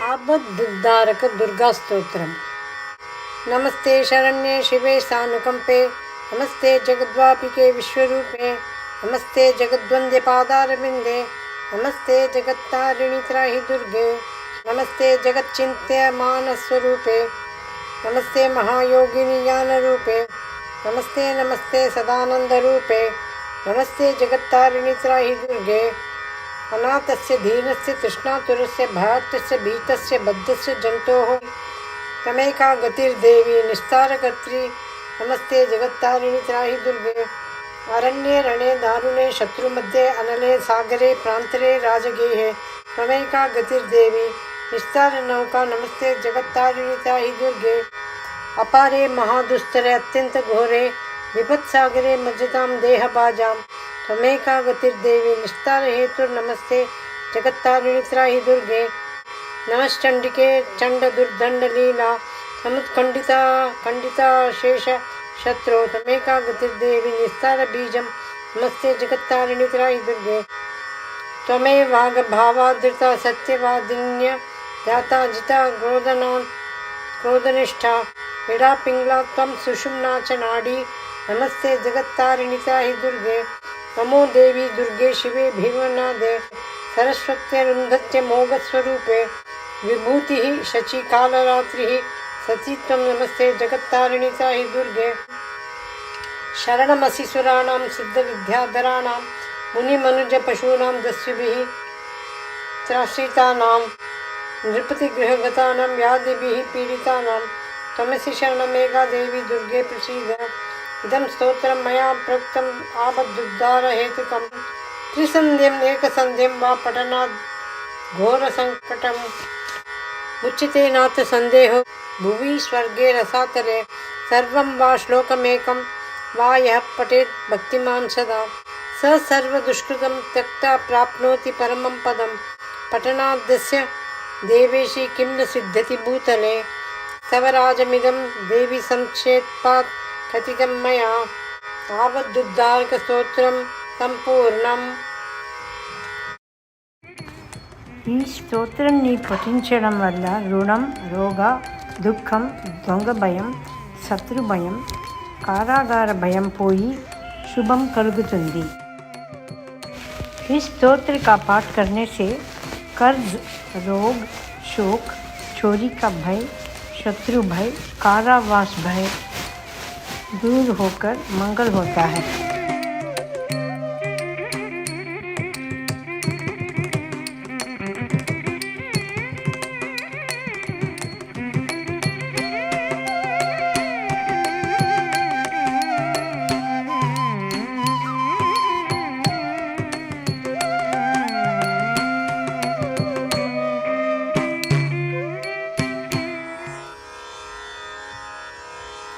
आबद्धुद्धारक दुर्गा स्तोत्रम। नमस्ते शरण्ये शिवे सानुकंपे, नमस्ते जगद्व्यापिके विश्वरूपे, नमस्ते जगद्वन्द्य पादारविंदे, नमस्ते जगत्तारिणी त्राहि दुर्गे, नमस्ते जगच्चिंत्य मानस्वरूपे, नमस्ते महायोगिनी ज्ञान रूपे, नमस्ते नमस्ते सदानंद रूपे, नमस्ते जगत्तारिणी त्राहि दुर्गे। अनाथस्य दीनस्य तृष्णातुरस्य भयार्तस्य भीतस्य बद्धस्य जन्तोः तमेका गतिर्देवी निस्तारकर्त्री, नमस्ते जगत्तारिणी त्राहि दुर्गे। अरण्ये रणे दारुणे शत्रुमध्ये अनले सागरे प्रान्तरे राजगेहे तमेका गतिर्देवी निस्तारनौका, नमस्ते जगत्तारिणी त्राहि दुर्गे। अपारे महादुस्तरे अत्यंत घोरे विपत्सागरे मज्जतां देहबाजां त्वमेका गतिर्देवी निस्तार हेतु, नमस्ते जगत्तारिणी त्राहि दुर्गे। नमश्चंडिके चंड दुर्दंड लीला समुत्खंडिता खंडिता शेष शत्रु तमेका गतिर्देवी निस्तार बीजम, नमस्ते जगत्तारिणी त्राहि दुर्गे। त्वमेव वाग भावादृता सत्यवादिन्य ध्याता जिता क्रोधनिष्ठा पीड़ा पिंगला त्वं सुषुम्ना च नाडी, नमस्ते जगत्तारिणी त्राहि दुर्गे। नमो देवी दुर्गे शिवे भीमनादे सरस्वत्यरुन्धत्य मोघस्वरूपे विभूतिः शची कालरात्रिः सतीत्वं, नमस्ते जगत्तारिणी त्राहि दुर्गे। शरणमसि सुराणां सिद्धविद्याधराणां मुनिमनुजपशूनां दस्युभिः त्राश्रितानां नृपतिगृहगतानां व्याधिभिः पीडितानां त्वमसि शरणमेका देवी दुर्गे प्रसीद। इदं स्तोत्रं मया प्रोक्तम् आबद्धुद्धारहेतुकं, त्रिसन्ध्यम् एकसन्ध्यं वा पठनात् घोरसङ्कटम् मुच्यते नाथ सन्देहो भुवि स्वर्गे रसातले। सर्वं वा श्लोकमेकं वा यः पठेत् भक्तिमान् सदा स सर्वदुष्कृतं त्यक्त्वा प्राप्नोति परमं पदं। पठनाद्यस्य देवेशी किं न सिद्ध्यति भूतले, स्तवराजमिदं देवी संक्षेपात् कथितं मया। तावदुद्धारक स्तोत्रम संपूर्णम। ఈ స్తోత్రాన్ని పఠించడం వల్ల రుణం, రోగ, దుఃఖం, దొంగ భయం, శత్రు భయం, కారాగార భయం పోయి शुभम कलुगुतुंदी। इस स्तोत्र का पाठ करने से कर्ज, रोग, शोक, चोरी का भय, शत्रु भय, कारावास भय दूर होकर मंगल होता है।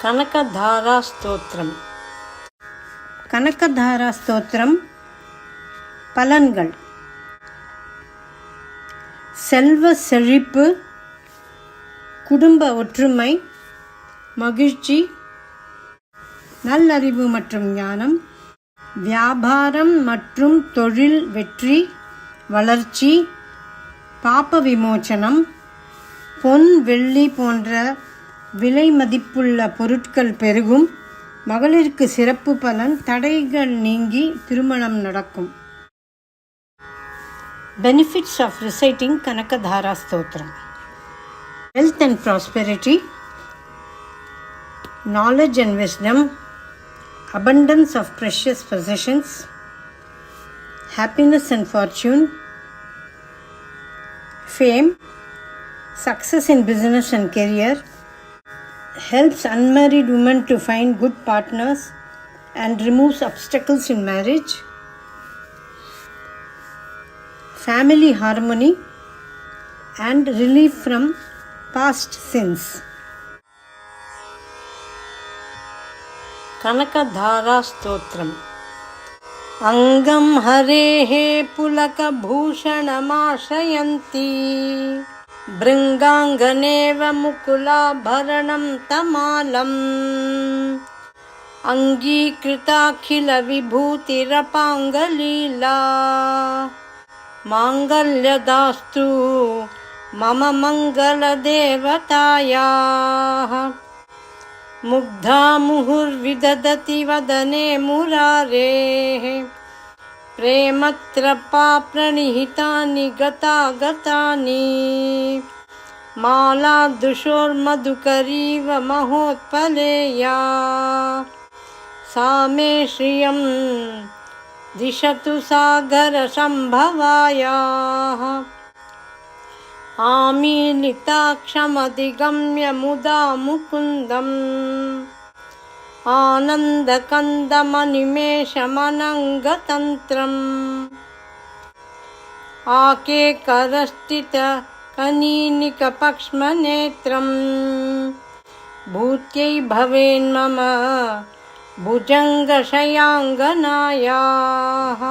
கனகதாரா ஸ்தோத்திரம். கனகதாரா ஸ்தோத்திரம். பலன்கள்: செல்வ செழிப்பு, குடும்ப ஒற்றுமை, மகிழ்ச்சி, நல்லறிவு மற்றும் ஞானம், வியாபாரம் மற்றும் தொழில் வெற்றி, வளர்ச்சி, பாப விமோச்சனம், பொன் வெள்ளி போன்ற விலை மதிப்புள்ள பொருட்கள் பெருகும், மகளிருக்கு சிறப்பு பலன், தடைகள் நீங்கி திருமணம் நடக்கும். Benefits of reciting Kanakadhara Stotram: health and prosperity, knowledge and wisdom, abundance of precious possessions, happiness and fortune, fame, success in business and career, helps unmarried women to find good partners and removes obstacles in marriage, family harmony and relief from past sins. Kanakadhara Stotram. Angam harehe pulakabhushanamashrayanti Bringanganeva mukulabharanam tamalam Angikritakila vibhutirapangaleela Mangalyadastu mama mangala devatayah Mugdha muhurvidadati vadane murare Prematrapa pranihitani gata gatani Mala dushor madhukariva mahotpaleya Same shriyam dishatu sagara sambhavaya Amilitakshamadigamya muda mukundam Anandakandamanimeshamanangatantram Ake karastita kaninika pakshmanetram Bhutyai bhaven mama bhujanga shayanganayah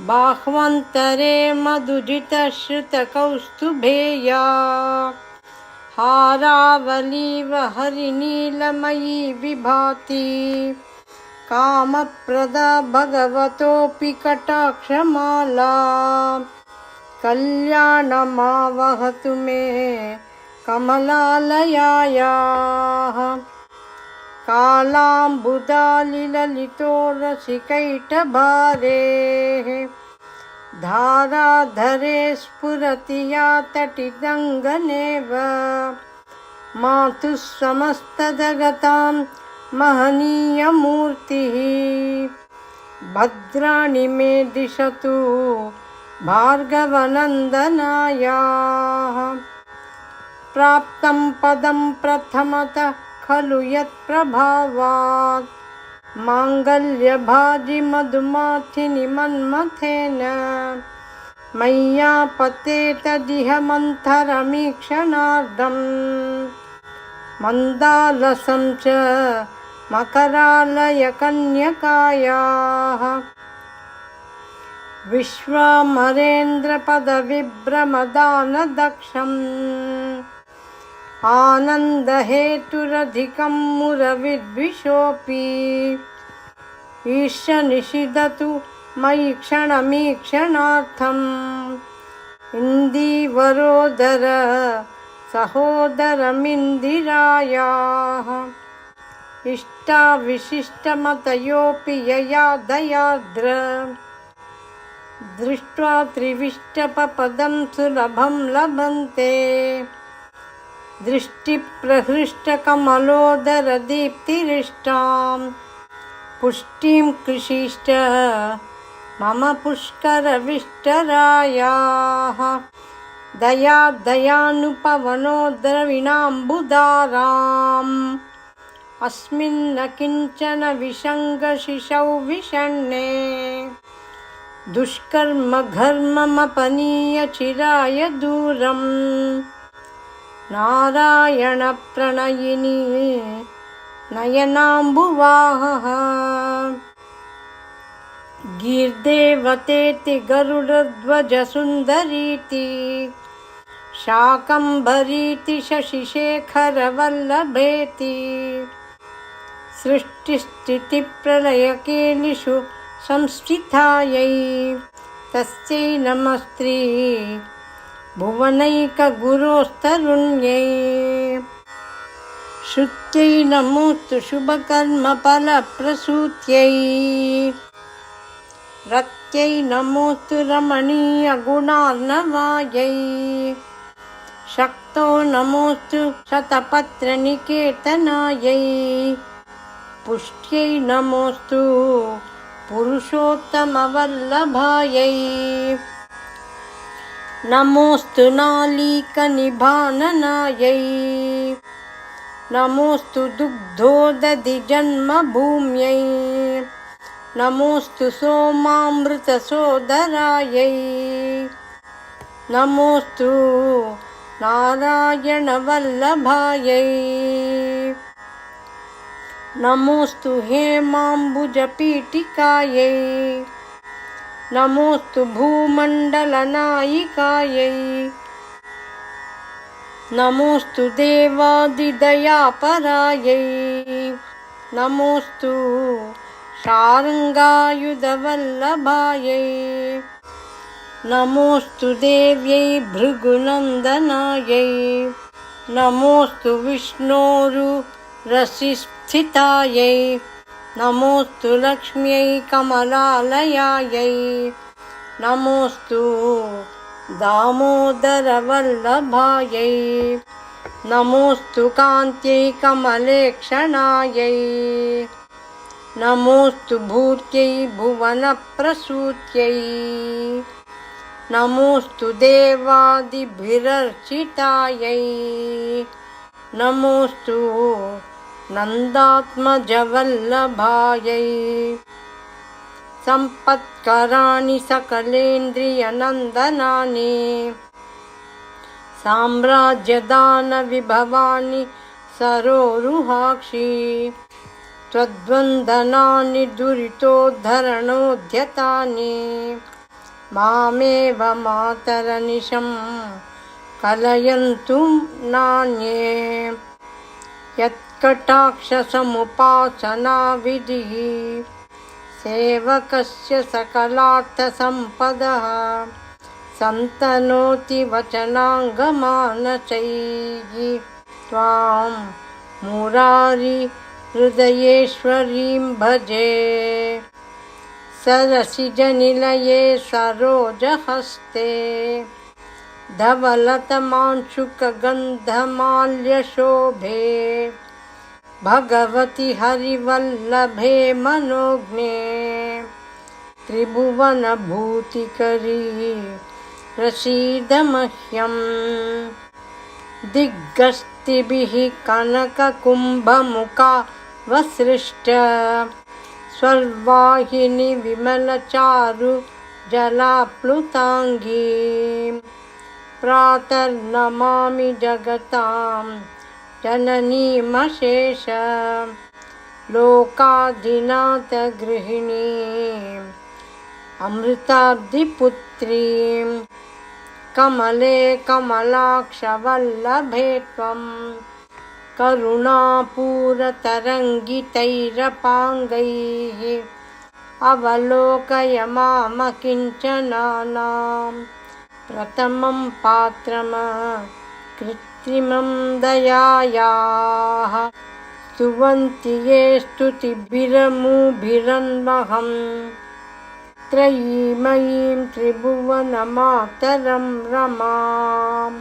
Bahvantare madhujita shruta kaustubheya Haravaliva hariniilamayi vibhati Kamaprada bhagavatopi katakshamala Kalyanamavahatu me kamalalayayah Kalambudalilalito rasikaita bhare Dharadhare spuratiya tatidanganeva Matus samastadagatam mahaniya murtihi Bhadrani me dishatu bhargavanandanaya Praptam padam prathamata khalu yat prabhavat Mangalya bhaji madhumathini manmathena Maya pateta diha mantharamikshanardam Mandalasam cha makaralaya kanyakayah Vishwamarendra pada vibраmadana daksham Ananda heturadhikam muravidvishopi Isha nishidatu mayi kshanamikshanartham Indivarodara sahodaramindirayah Ishta vishistamatayopi yaya dayadra Drishtva trivishtapapadam sulabham labhante Drishti prahrishta kamalodara deeptirishtam Pushtim krishishta mama pushkara vishtarayah Daya dayanupavano dravinambudaram Asminna kinchana vishanga shishau vishanne Dushkarma gharmamapaniya chiraya duram Narayana pranayini nayanambuvaha Girdevate garuradvaja sundariti Shakambariti shashishekharavallabheti सृष्टिस्थितिप्रलयकेलिषु संस्थितायै तस्यै नमस्ते भुवनैकगुरोस्तरुण्यै श्रुत्यै नमोऽस्तु शुभकर्मफलप्रसूत्यै रत्यै नमोऽस्तु रमणीयगुणार्णवायै शक्तो नमोऽस्तु शतपत्रनिकेतनायै पुष्ट्यै नमोऽस्तु पुरुषोत्तमवल्लभायै नमोऽस्तु नालीकनिभाननायै नमोऽस्तु दुग्धोदधिजन्मभूम्यै नमोऽस्तु सोमामृतसोदरायै नमोऽस्तु नारायणवल्लभायै नमोऽस्तु हेमाम्बुजपीठिकायै नमोऽस्तु भूमण्डलनायिकायै नमोऽस्तु देवादिदयापरायै नमोऽस्तु शार्ङ्गायुधवल्लभायै नमोऽस्तु देव्यै भृगुनन्दनायै नमोऽस्तु विष्णोरुरसिस्थितायै नमोऽस्तु लक्ष्म्यै कमलालयायै नमोऽस्तु दामोदरवल्लभायै नमोऽस्तु कान्त्यै कमलेक्षणायै नमोऽस्तु भूत्यै भुवनप्रसूत्यै नमोऽस्तु देवादिभिरर्चितायै नमोऽस्तु नन्दात्मजवल्लभायै सम्पत्कराणि सकलेन्द्रियनन्दनानि साम्राज्यदानविभवानि सरोरुहाक्षि त्वद्वन्दनानि दुरितोद्धरणोद्यतानि मामेव मातरनिशं कलयन्तु नान्ये यत्कटाक्षसमुपासनाविधिः सेवकस्य सकलार्थसम्पदः सन्तनोति वचनाङ्गमानसैः त्वां मुरारी हृदयेश्वरीं भजे सरसिजनिलये सरोजहस्ते धवलतमांशुकगन्धमाल्यशोभे भगवति हरिवल्लभे मनोज्ञे त्रिभुवनभूतिकरी प्रसीद मह्यं दिग्गस्तिभिः कनककुम्भमुखावसृष्ट स्वर्वाहिनी विमलचारु जलाप्लुताङ्गीं प्रातर्नमामि जगतां जननीमशेष लोकाधिनाथगृहिणीम् अमृताब्धिपुत्रीं कमले कमलाक्षवल्लभे त्वं करुणापूरतरङ्गितैरपाङ्गैः अवलोकय मामकिञ्चनानां प्रथमं पात्रम् कृत्रिमं दयायाः स्तुवन्ति ये स्तुतिभिरमुभिरन्वहम् त्रयीमयीं त्रिभुवनमातरं रमां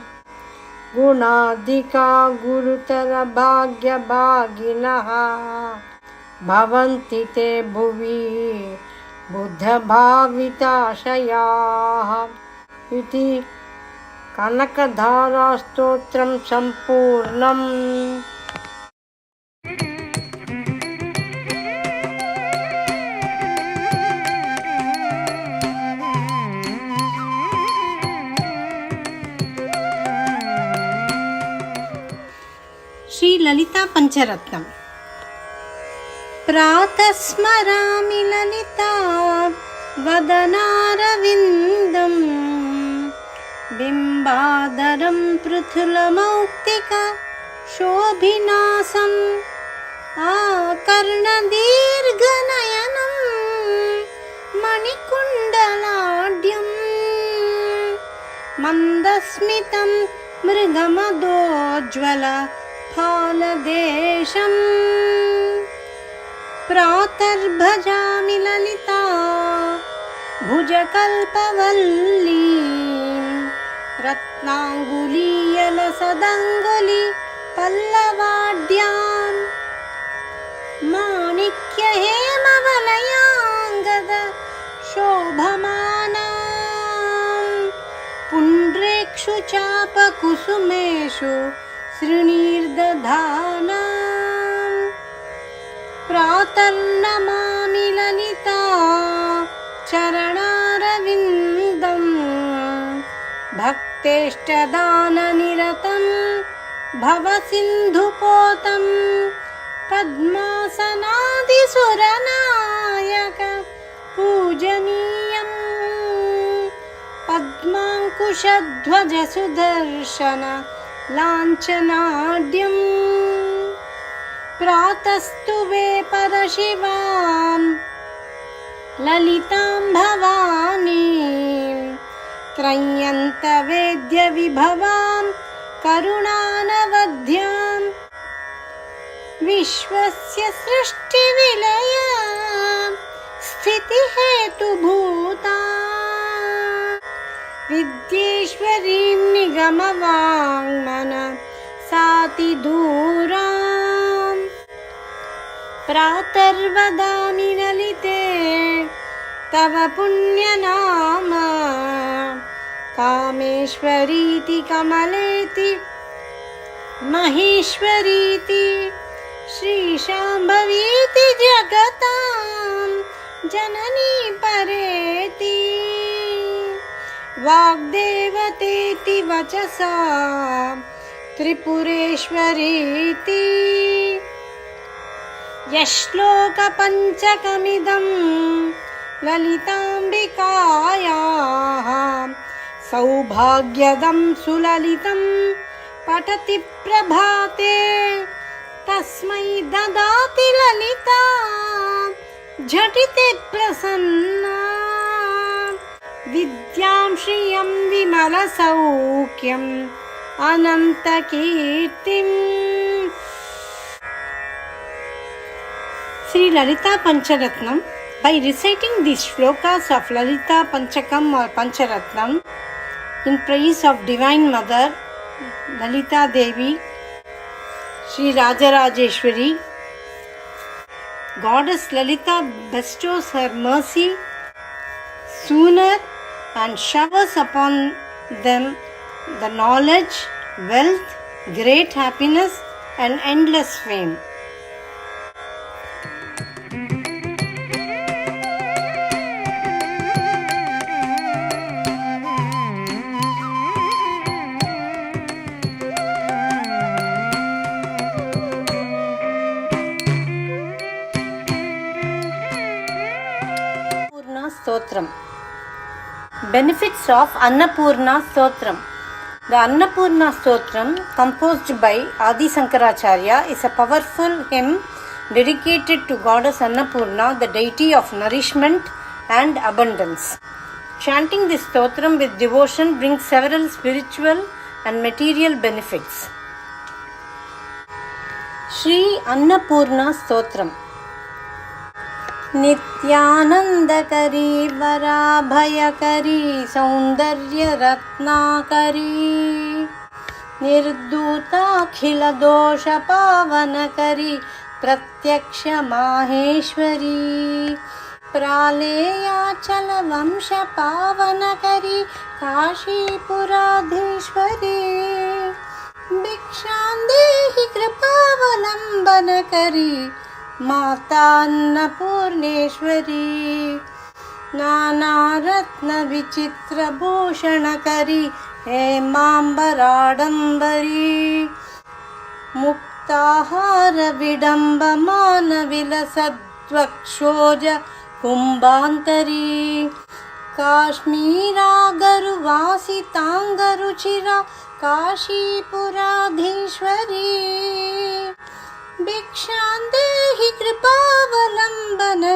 गुणाधिका गुरुतरभाग्यभागिनः भवन्ति ते भुवि बुद्धभाविताशयाः इति कनकधारास्तोत्रं सम्पूर्णम्। श्री ललिता पंचरत्नम। प्रातः स्मरामि ललिता वदनारविन्दं बिम्बादरं पृथुलमौक्तिका शोभिनासं कर्णदीर्घनयनं मणिकुण्डलाढ्यं मन्दस्मितं मृगमदोज्ज्वल फालदेशम् प्रातर्भजामि ललिता भुजकल्पवल्ली रत्नाङ्गुलीयलसदङ्गुली पल्लवाढ्याम् माणिक्यहेमवलयाङ्गद शोभमानाम् पुण्ड्रेक्षु चापकुसुमेषु श्रीर्दधानाम् प्रातर्नमामि ललिता चरणारविन्दम् भक्तेष्टदाननिरतं भवसिन्धुपोतम् पद्मासनादिसुरनायक पूजनीयम् पद्माङ्कुशध्वज सुदर्शन लाञ्छनाढ्यम् प्रातस्तुवे परशिवां ललितां भवानीं त्रय्यन्तवेद्यविभवां करुणानवद्यां विश्वस्य सृष्टिविलय स्थितिहेतुभूता विद्येश्वरीं निगमवाङ्मन सातिदूराम् प्रातर्वदामि ललिते तव पुण्यनाम कामेश्वरीति कमलेति महेश्वरीति श्रीशाम्भवीति जगतां जननी परेति वाग्देवतेति वचसा त्रिपुरेश्वरीति यश्लोकपञ्चकमिदं ललिताम्बिकायाः सौभाग्यदं सुललितं पठति प्रभाते तस्मै ददाति ललिता झटिति प्रसन्ना विद्यां श्रियं विमलसौख्यम् अनन्तकीर्तिम्। Sri Lalita Pancharatnam. By reciting these shlokas of Lalita Panchakam or Pancharatnam in praise of Divine Mother Lalita Devi, Sri Rajarajeshwari, Goddess Lalita bestows her mercy sooner and showers upon them the knowledge, wealth, great happiness and endless fame. Stotram. Benefits of Annapurna Stotram. The Annapurna Stotram, composed by Adi Sankaracharya, is a powerful hymn dedicated to Goddess Annapurna, the deity of nourishment and abundance. Chanting this Stotram with devotion brings several spiritual and material benefits. Sri Annapurna Stotram. नित्यानन्दकरी वराभयकरी सौन्दर्यरत्नाकरी निर्दूताखिलदोषपावनकरी प्रत्यक्षमाहेश्वरी प्रालेयाचलवंशपावनकरी काशीपुराधीश्वरी भिक्षां देहि कृपावलम्बनकरी माता अन्नपूर्णेश्वरी नानारत्नविचित्रभूषणकरी हेमाम्बराडम्बरी मुक्ताहारविडम्बमानविलसद्वक्षोज कुम्भान्तरी काश्मीरागरुवासिताङ्गरुचिरा काशीपुराधीश्वरी भिक्षां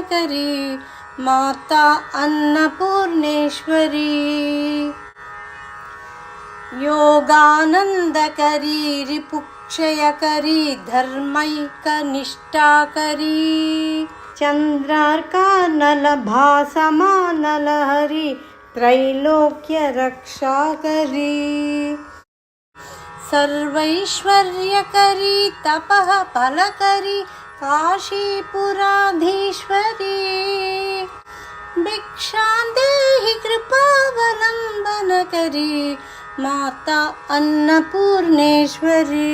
करी माता अन्नपूर्णेश्वरी। योगानंदकरी रिपुक्षयकरी धर्मैकनिष्ठाकरी चंद्रार्कानलभासमानलहरी त्रैलोक्य रक्षाकरी। सर्वैश्वर्यकरी तपः फलकरी काशीपुराधीश्वरी। भिक्षां देहि कृपावलम्बनकरी माता अन्नपूर्णेश्वरी।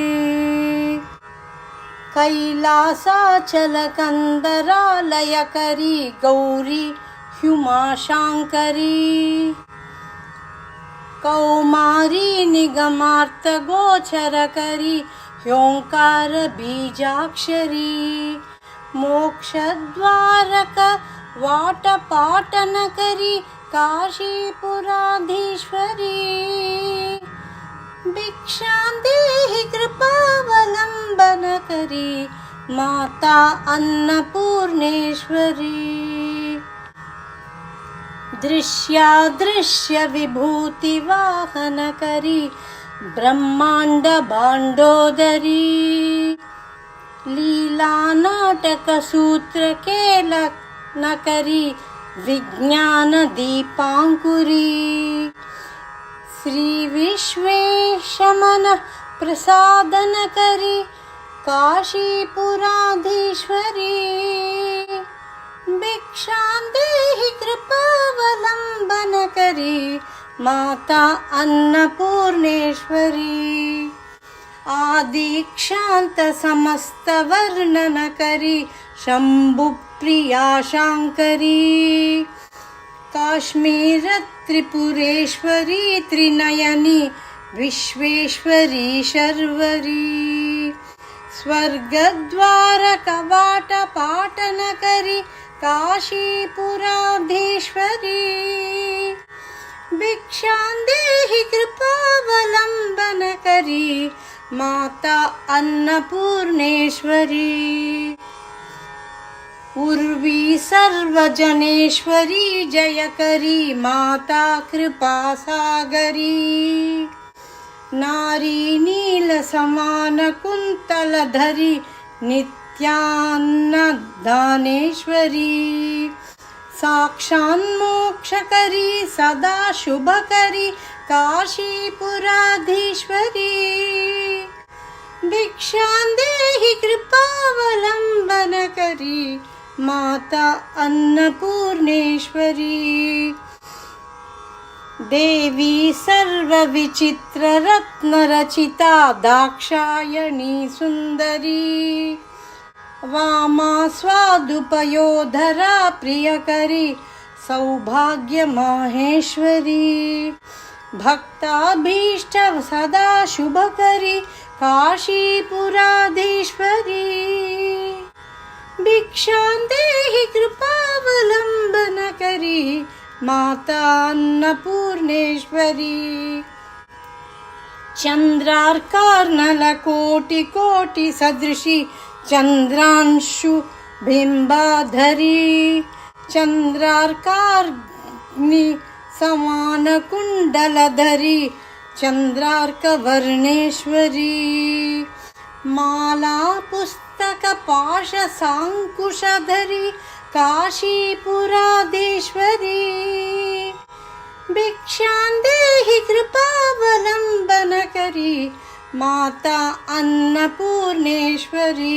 कैलासाचलकन्दरालयकरी गौरी हुमाशाङ्करी। कौमारी निगमार्थगोचरकरी ह्योंकार बीजाक्षरी। मोक्षद्वारक वाटपाटनकरी काशीपुराधीश्वरी। भिक्षां देहि कृपावलम्बनकरी माता अन्नपूर्णेश्वरी। दृश्यादृश्य विभूति वाहनकरी ब्रह्मांड भांडोदरी। लीला नाटक सूत्र केलनकरी विज्ञान दीपांकुरी। श्री विश्वेशमन प्रसादनकरी काशीपुराधीश्वरी। भिक्षां देहि कृपावलम्बनकरी माता अन्नपूर्णेश्वरी। आदिक्षान्त समस्त वर्णनकरी शंभुप्रिया शांकरी। काश्मीर त्रिपुरेश्वरी त्रिनयनी विश्वेश्वरी शर्वरी। स्वर्गद्वार कवाट पाटनकरी काशीपुराधीश्वरी। भिक्षां देहि कृपावलम्बनकरी माता अन्नपूर्णेश्वरी। उर्वी सर्वजनेश्वरी जयकरी माता कृपासागरी। नारी नील समान कुंतलधरी नित्यान्नदानेश्वरी। साक्षान्मोक्षकरी सदा शुभकरी काशीपुराधीश्वरी। भिक्षां देहि कृपावलम्बनकरी माता अन्नपूर्णेश्वरी। देवी सर्वविचित्र रत्नरचिता दाक्षायणी सुंदरी। वामा स्वादुपयोधरा प्रियकरी सौभाग्य माहेश्वरी। भक्ताभीष्ट सदा शुभकरी काशीपुराधीश्वरी। भिक्षां देहि कृपावलम्बनकरी माता अन्नपूर्णेश्वरी। चंद्रार्कार्नलकोटि सदृशी चंद्रांशु बिंबाधरी। चंद्रार्काग्नि समान कुंडलधरी चंद्रार्कवर्णेश्वरी। माला पुस्तक पाश सांकुशधरी काशीपुराधीश्वरी। भिक्षां देहि कृपावलम्बनकरी माता अन्नपूर्णेश्वरी।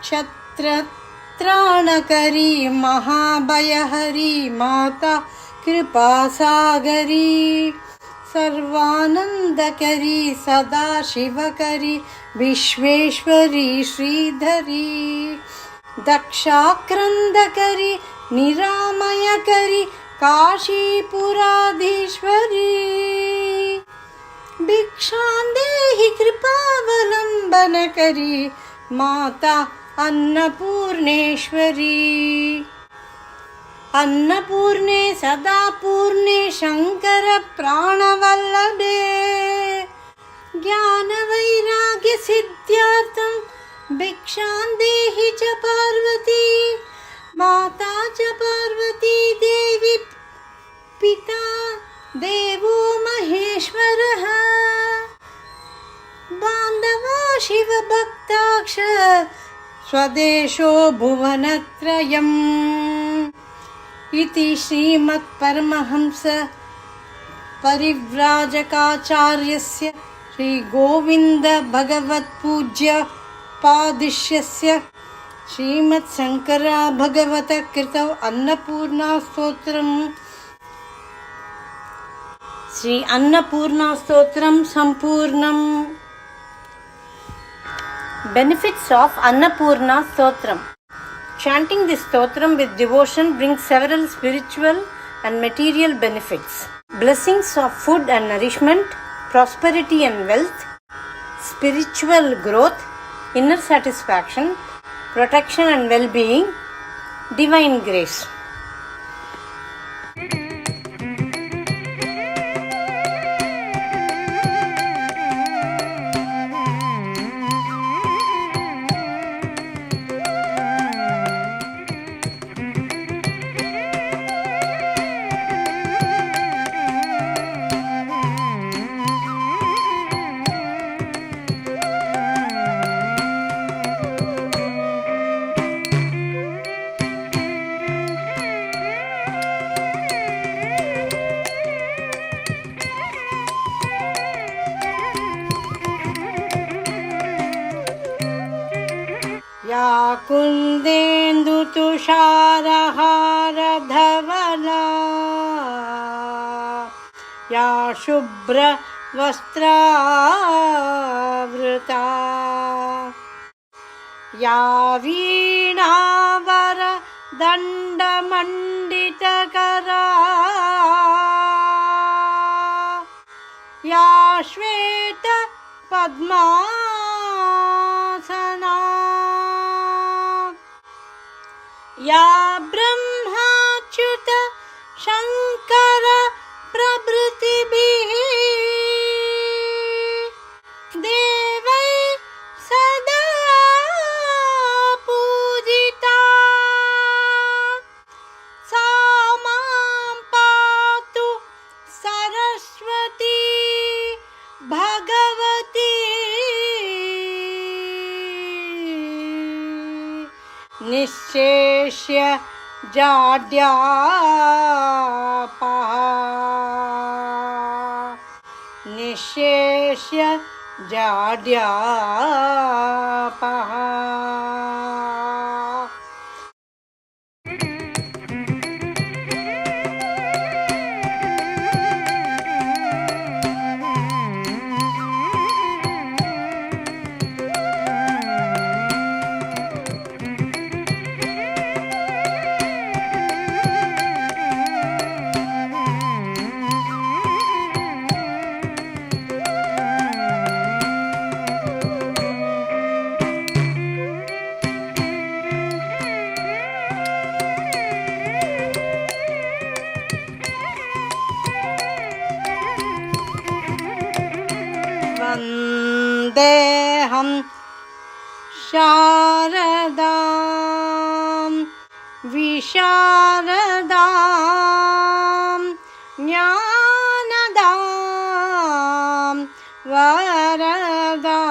क्षत्रत्राणकरी महाभयहरी माता कृपासागरी। सर्वानंदकरी सदा शिवकरी विश्वेश्वरी श्रीधरी। दक्षाक्रंदकरी निरामयकरी काशीपुराधीश्वरी। भिक्षां देहि कृपावलम्बनकरी माता अन्नपूर्णेश्वरी। अन्नपूर्णे सदा पूर्णे शंकर प्राणवल्लभे। ज्ञान वैराग्य सिद्ध्यार्थं भिक्षां देहि च पार्वती माता च पार्वती देवी पिता देवो महेश्वरः बान्धवा शिवभक्ताक्ष स्वदेशो भुवनत्रयम् इति श्रीमत्परमहंस परिव्राजकाचार्यस्य श्रीगोविन्द भगवत्पूज्य पादिष्यस्य श्रीमत्शङ्करा भगवत कृतौ अन्नपूर्णा स्तोत्रम् श्री अन्नपूर्णा स्तोत्रम संपूर्णम्. Benefits of Annapurna Stotram. Chanting this stotram with devotion brings several spiritual and material benefits. Blessings of food and nourishment, prosperity and wealth, spiritual growth, inner satisfaction, protection and well-being, divine grace. या कुन्देन्दु तुषारहारधवला या शुभ्र वस्त्रावृता या वीणावर दण्डमण्डितकरा या श्वेत पद्मासना या ब्रह्माच्युत शङ्कर प्रभृतिभिः देवै सदा पूजिता सा मां पातु सरस्वती भगवती निःशेष्य जाड्यापः निःशेष्य जाड्यापः. वन्देऽहं शारदां विशारदां ज्ञानदां वरदां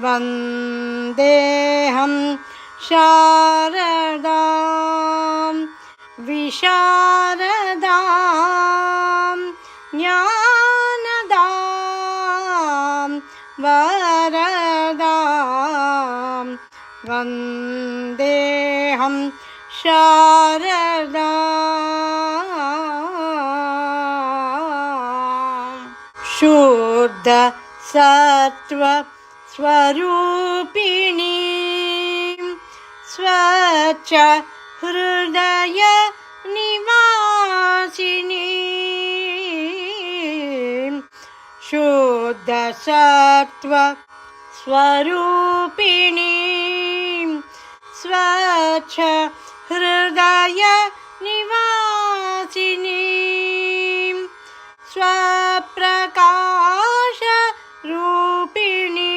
वन्देऽहं शारदां विशारदां ज्ञानदां वरदां वन्देऽहं शारदां. शुद्ध सत्व स्वरूपिणीं स्वच्छ हृदय निवासिनीं शुद्ध सत्व स्वरूपिणीं स्वच्छ हृदय निवासिनीं स्वप्रकाश रूपिणीं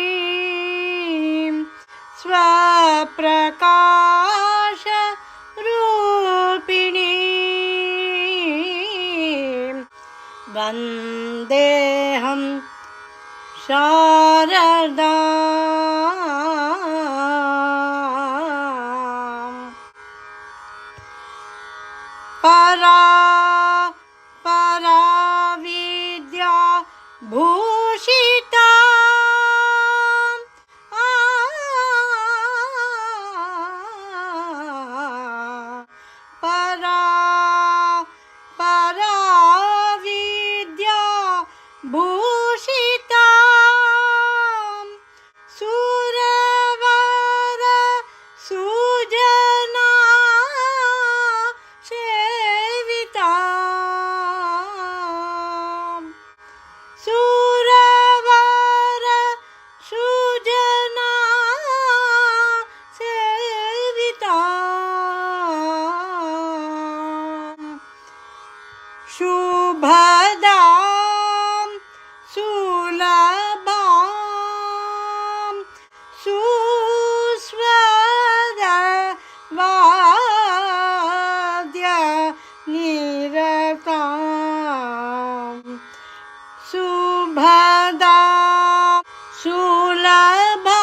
शारदा परा परा विद्या भूषिता परा परा विद्या भूषिता सुरवर सुजना सेविता सुरवर सुजना सेविता शुभदा सुलभा सुस्वर वाद्य निरता शुभदा सुलभा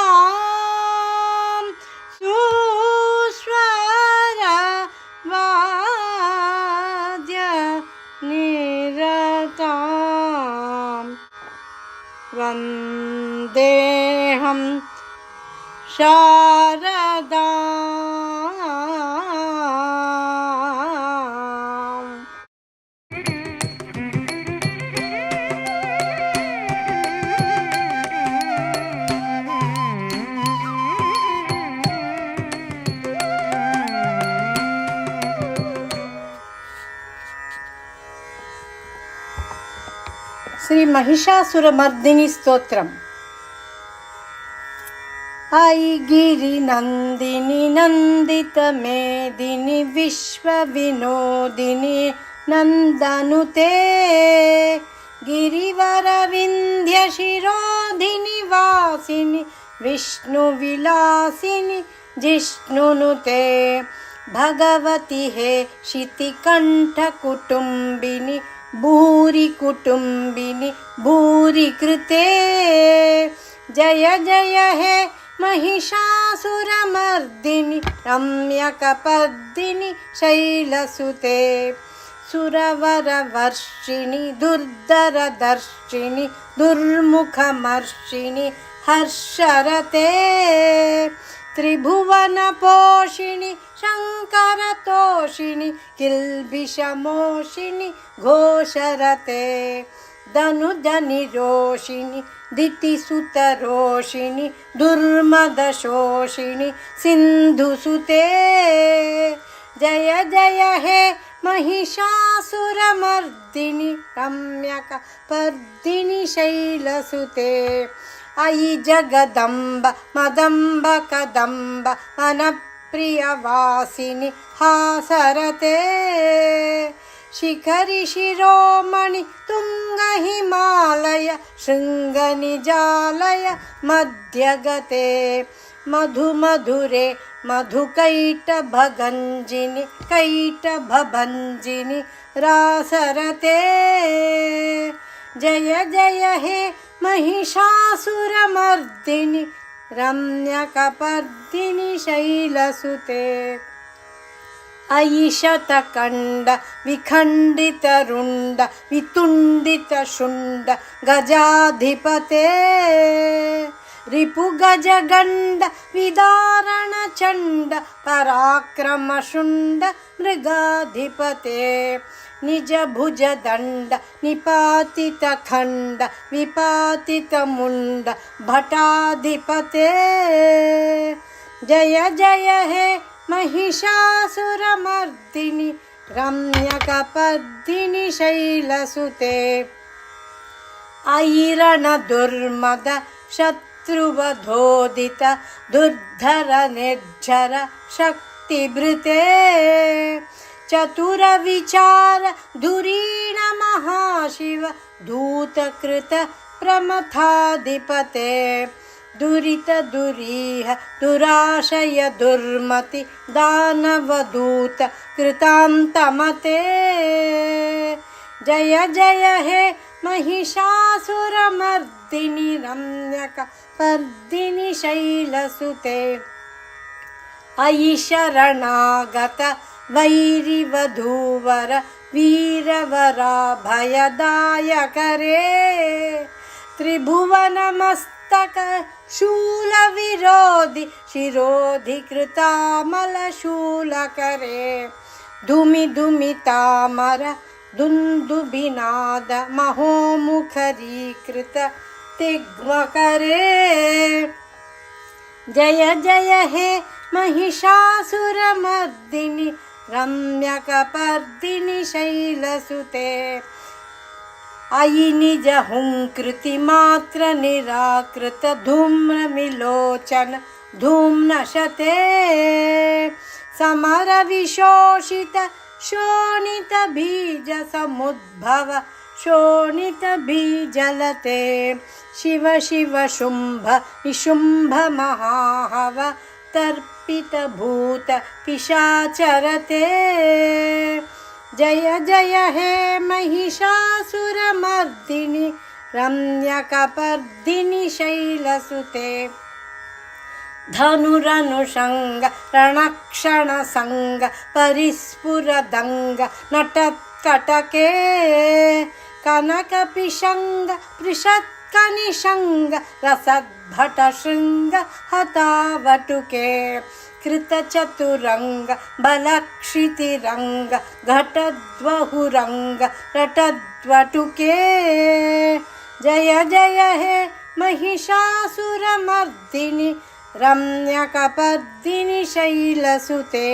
सुस्वर वाद्य निरता वन्देऽहं शारदा श्री महिषासुरमर्दिनी स्तोत्रम्। आई गिरि नंदिनी नंदित मेदिनी विश्व विनोदिनी नंदनुते गिरिवर विंध्य शिरोधिनी वासिनी विष्णु विलासिनी जिष्णुनुते भगवती हे शितिकंठ कुटुंबिनी भूरि कुटुंबिनी भूरि कृते जय जय हे महिषासुरमर्दिनी रम्यकपर्दिनी शैलसुते सुरवरवर्षिणि दुर्धरदर्शिनि दुर्मुखमर्षिणि हर्षरते त्रिभुवनपोषिणि शङ्करतोषिणि किल्बिषमोषिणि घोषरते धनुधनिरोषिणि दितिसुतरोषिणि दुर्मदशोषिणि सिन्धुसुते जय जय हे महिषासुरमर्दिनि रम्यकपर्दिनि शैलसुते अयि जगदम्ब मदम्ब कदम्ब मनप्रियवासिनि हासरते शिखरि शिरोमणि तुंग हिमालय शृंगनिजालय मध्यगते मधुमधुरे मधुकैटभगञ्जिनि कैटभभञ्जिनि रासरते जय जय हे महिषासुरमर्दिनि रम्यकपर्दिनि शैलसुते अयि शतकण्ड विखण्डितरुण्ड वितुण्डितशुण्ड गजाधिपते रिपुगजगण्ड विदारणचण्ड पराक्रमशुण्ड मृगाधिपते निजभुजदण्ड निपातितखण्ड विपातितमुण्ड भटाधिपते जय जय हे महिषासुरमर्दिनि रम्यकपर्दिनि शैलसुते ऐरणदुर्मद शत्रुवधोदित दुर्धर निर्झर शक्तिभृते चतुरविचार धुरीण महाशिव धूतकृत प्रमथाधिपते दुरित दुरीह दुराशय दुर्मति दानवदूत कृतान्तमते जय जय हे महिषासुरमर्दिनि रम्यकपर्दिनि शैलसुते अयि शरणागत वैरिवधूवर वीरवराभयदायकरे त्रिभुवनमस्तक शूलविरोधि शिरोधिकृतामलशूलकरे धुमि धुमितामर दुन्दुभिनाद महोमुखरीकृत तिग्मकरे जय जय हे महिषासुरमर्दिनि रम्यकपर्दिनि शैलसुते अयि निज हुंकृति मात्र निराकृत धूम्रमिलोचन धूम्नशते समर विशोषित शोणित बीज समुद्भव शोणित बीजलते शिव शिव शुंभ निशुंभ महाहव तर्पित भूत पिशाचरते जय जय हे महिषासुरमर्दिनि रम्यकपर्दिनि शैलसुते धनुरनुषंग रणक्षणसंग परिस्फुरदंग नटत्कटके कनकपिशंग पृषत्कनिशंग रसद्भटशृंग हतावटुके कृतचतुरंग बलक्षितिरंग घटद्वहुरंग रटद्वटुके जय जय हे महिषासुरमर्दिनि रम्यकपर्दिनि शैलसुते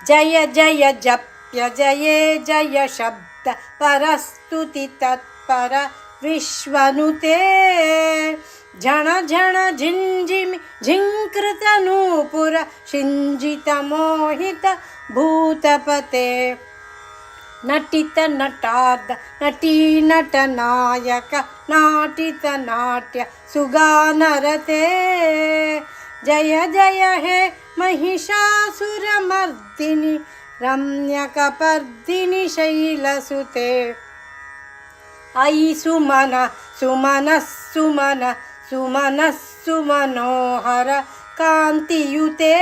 जय जय जप्य जये जय शब्द परस्तुति तत्पर विश्वनुते झण झण झिंझिमि झिंकृत नूपुर शिंजित मोहित भूतपते नटित नटाद नटी नट नायक नाटित नाट्य सुगानरते जय जय हे महिषासुरमर्दिनि रम्यकपर्दिनि शैलसुते अयि सुमन सुमन सुमन सुमन सुमनोहर कांतियुते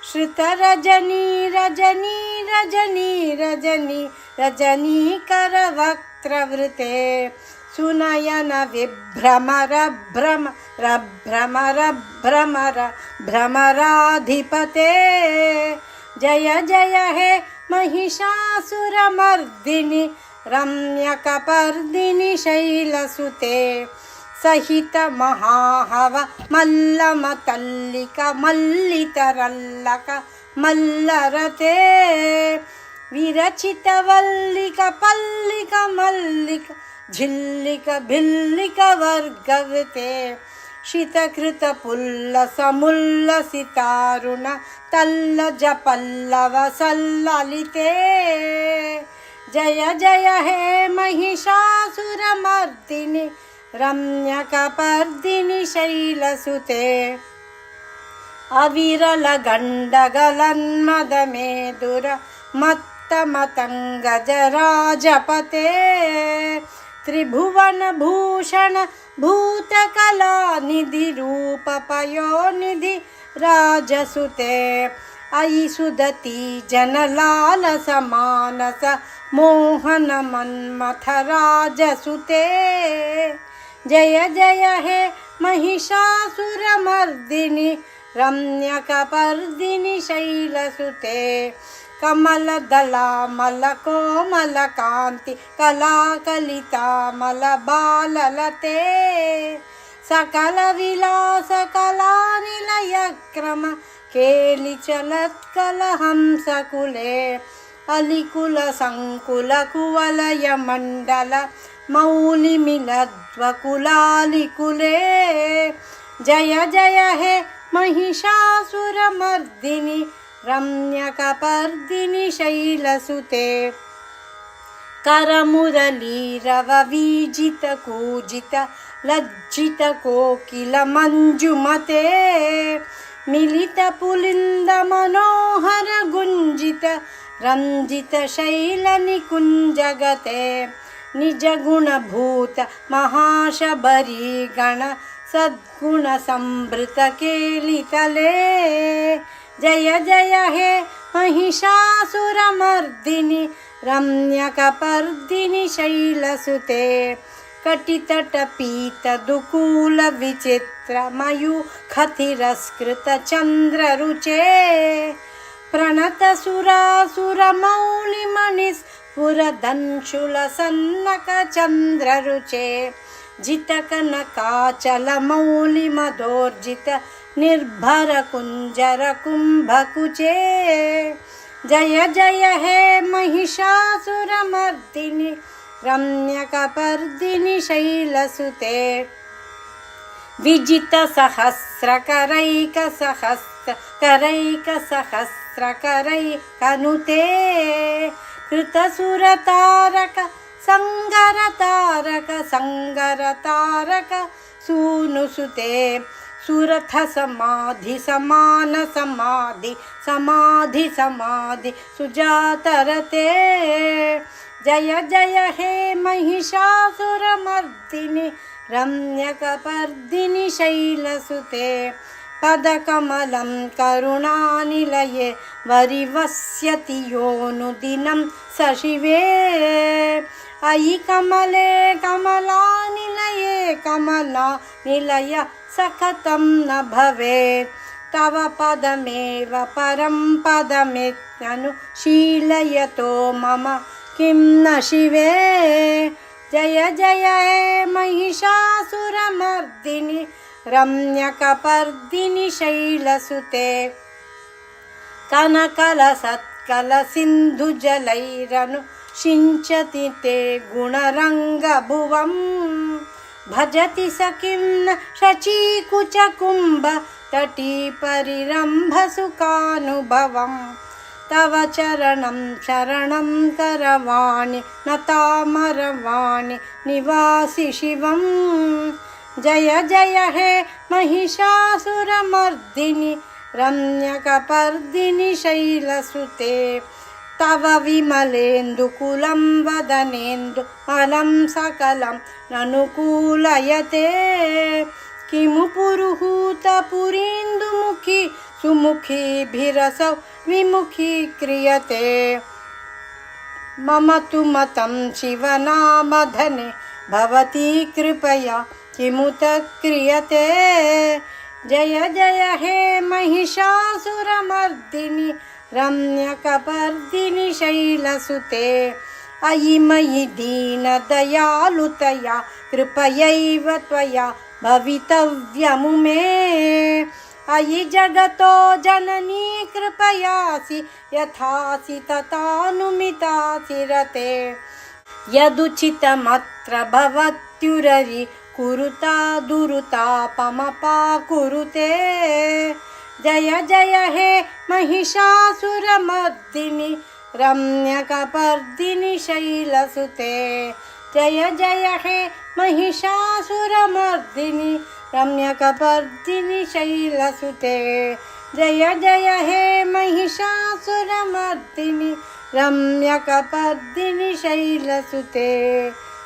श्रुत रजनी रजनी रजनी रजनी रजनी करवक्त्रवृते सुनयन विभ्रमर भ्रमर भ्रमर भ्रमर भ्रमराधिपते जय जय हे महिषासुरमर्दिनि रम्यकपर्दिनि शैलसुते सहित महाहव मल्लमतल्लिक मल्लितरल्लक मल्लरते विरचित वल्लिक पल्लिक मल्लिक झिल्लिक भिल्लिक वर्गवृते शितकृत पुल्लस मुल्लसितारुण तल्लज पल्लव सल्ललिते जय जय हे महिषासुरमर्दिनि रम्यकपर्दिनि शैलसुते अविरल गण्डगलन्मदमेदुर मत्तमतङ्गजराजपते त्रिभुवन भूषण भूतकलानिधि रूपपयोनिधि राजसुते अयि सुदती जनलालस मानस मोहन मन्मथ राजसुते जय जय हे महिषासुरमर्दिनि रम्यकपर्दिनि शैलसुते कमलदलामल कोमलकान्ति कलाकलितामल बाललते सकल विलास कलानिलयक्रम केलिचलत्कलहंसकुले अलिकुल संकुल कुवलय मंडल मौलिमिलद्वकुलालिकुले जय जय हे महिषासुरमर्दिनि रम्यकपर्दिनि शैलसुते करमुरलीरव वीजित कूजित लज्जित कोकिल मंजुमते मिलित पुलिंद मनोहर गुंजित रञ्जितशैलनिकुञ्जगते निजगुणभूत महाशबरी गण सद्गुणसंभृतकेलितले जय जय हे महिषासुरमर्दिनि रम्यकपर्दिनि शैलसुते कटितटपीतदुकूलविचित्रमयूखतिरस्कृतचन्द्ररुचे प्रणतसुरासुरमौलिमणिस्फुरदंशुलसन्नकचन्द्ररुचे जितकनकाचलमौलिमदोर्जित निर्भरकुञ्जरकुम्भकुचे जय जय हे महिषासुरमर्दिनि रम्यकपर्दिनि शैलसुते विजितसहस्रकरैकसहस्रकनुते कृतसुरतारक संगरतारक सूनुसुते सुरथ समाधि समान समाधि सुजातरते जय जय हे महिषासुरमर्दिनि रम्यकपर्दिनि शैलसुते पदकमलं करुणानिलये वरिवस्यति योऽनुदिनं सशिवे अयि कमले कमलानिलये कमलानिलय सखतं न भवेत् तव पदमेव परं पदमेत्यनुशीलयतो मम किं न शिवे जय जय हे महिषासुरमर्दिनि रम्यकपर्दिनि शैलसुते कनकलसत्कलसिन्धुजलैरनुषिञ्चति ते गुणरङ्गभुवं भजति स किं न शचीकुचकुम्भ तटीपरिरम्भसुखानुभवम् तव चरणं शरणं करवाणि नतामरवाणि निवासि शिवं जय जय हे महिषासुरमर्दिनि रम्यकपर्दिनि शैलसुते तव विमलेन्दुकुलं वदनेन्दुमलं सकलं ननुकूलयते किमु पुरुहूतपुरीन्दुमुखी सुमुखीभिरसौ विमुखी क्रियते मम तु मतं शिवनामधने भवती कृपया किमुत क्रियते जय जय हे महिषासुरमर्दिनि रम्यकपर्दिनि शैलसुते अयि मयि दीनदयालुतया कृपयैव त्वया भवितव्यमु मे अयि जगतो जननी कृपयासि यथासि तथानुमितासि रते यदुचितमत्र भवत्युररि कुरुता दुरुतापमपाकुरुते जय जय हे महिषासुरमर्दिनि रम्यकपर्दिनि शैलसुते जय जय हे महिषासुरमर्दिनि रम्यकपर्दिनि शैलसुते जय जय हे महिषासुरमर्दिनि रम्यकपर्दिनि शैलसुते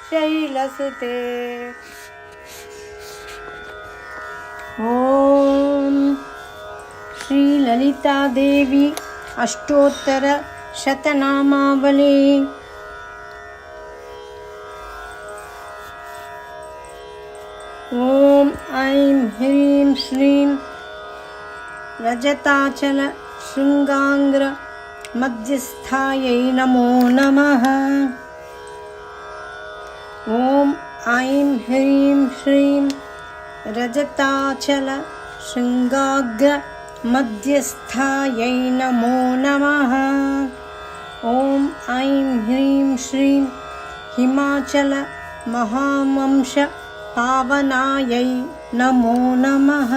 शैलसुते ओम श्री ललिता देवी अष्टोत्तर शतनामावली ओम ऐं ह्रीं श्रीं रजताचल शृंगांग्र मध्यस्थायै नमो नमः। ओम ऐं ह्रीं श्रीं रजताचल शृंगाग्र मध्यस्थायै नमो नमः। ओम ऐं ह्रीं श्रीं हिमाचल महावंश पावनायै नमो नमः।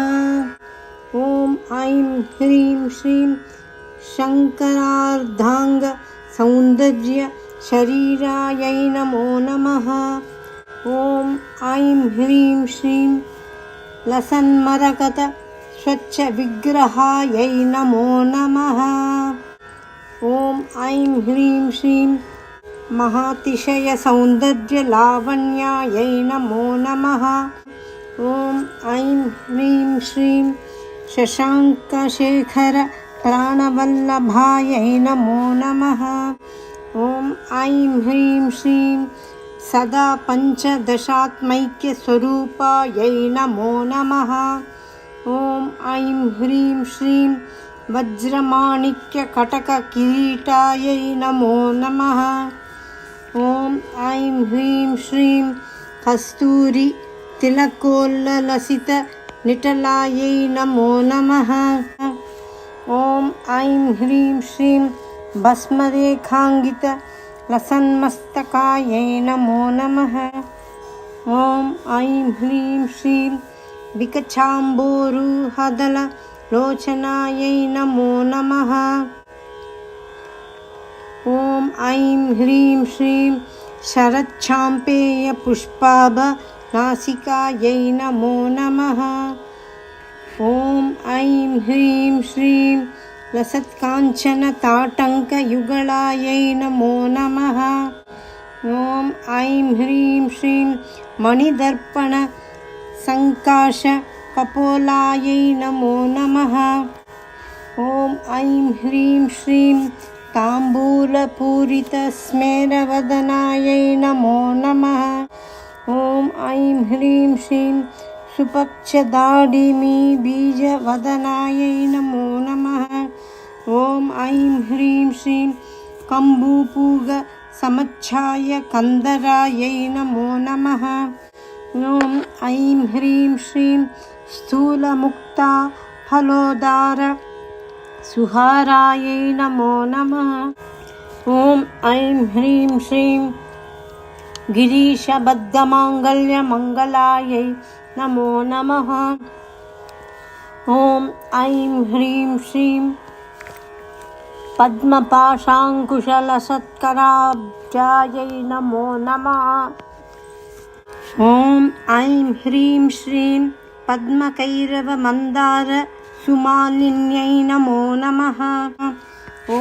ओम ऐं ह्रीं श्रीं शंकरार्धांग सौंदर्य शरीरायै नमो नमः। ओम ऐं ह्रीं श्रीं लसन्मरकत स्वच्छ विग्रहायै नमो नमः। ॐ ऐं ह्रीं श्रीं महातिशयसौन्दर्यलावण्यायै नमो नमः। ॐ ऐं ह्रीं श्रीं शशाङ्कशेखरप्राणवल्लभायै नमो नमः। ॐ ऐं ह्रीं श्रीं सदा पञ्चदशात्मैक्यस्वरूपायै नमो नमः। ॐ ऐं ह्रीं श्रीं वज्रमाणिक्यकटककिरीटायै नमो नमः। ॐ ऐं ह्रीं श्रीं कस्तूरि तिलकोल्लसितनिटलायै नमो नमः। ॐ ऐं ह्रीं श्रीं भस्मरेखाङ्कितलसन्मस्तकायै नमो नमः। ॐ ऐं ह्रीं श्रीं विकचाम्बोरुहदललोचनायै नमो नमः। ॐ ऐं ह्रीं श्रीं शरच्छाम्पेयपुष्पाभनासिकायै नमो नमः। ॐ ऐं ह्रीं श्रीं लसत्काञ्चनताटङ्कयुगलायै नमो नमः। ॐ ऐं ह्रीं श्रीं मणिदर्पणसङ्काशकपोलायै नमो नमः। ॐ ऐं ह्रीं श्रीं ताम्बूलपूरितस्मेरवदनायै नमो नमः। ॐ ऐं ह्रीं श्रीं सुपक्षदाडिमीबीजवदनायै नमो नमः। ॐ ऐं ह्रीं श्रीं कम्बूपूगसमच्छायकन्दरायै नमो नमः। ॐ ऐं ह्रीं श्रीं स्थूलमुक्ताफलोदारसुहारायै नमो नमः। ॐ ऐं ह्रीं श्रीं गिरीशबद्धमाङ्गल्यमङ्गलायै नमो नमः। ॐ ऐं ह्रीं श्रीं पद्मपाशाङ्कुशलसत्कराब्जायै नमो नमः। ॐ ऐं ह्रीं श्रीं पद्मकैरवमन्दारसुमालिन्यै नमो नमः। ॐ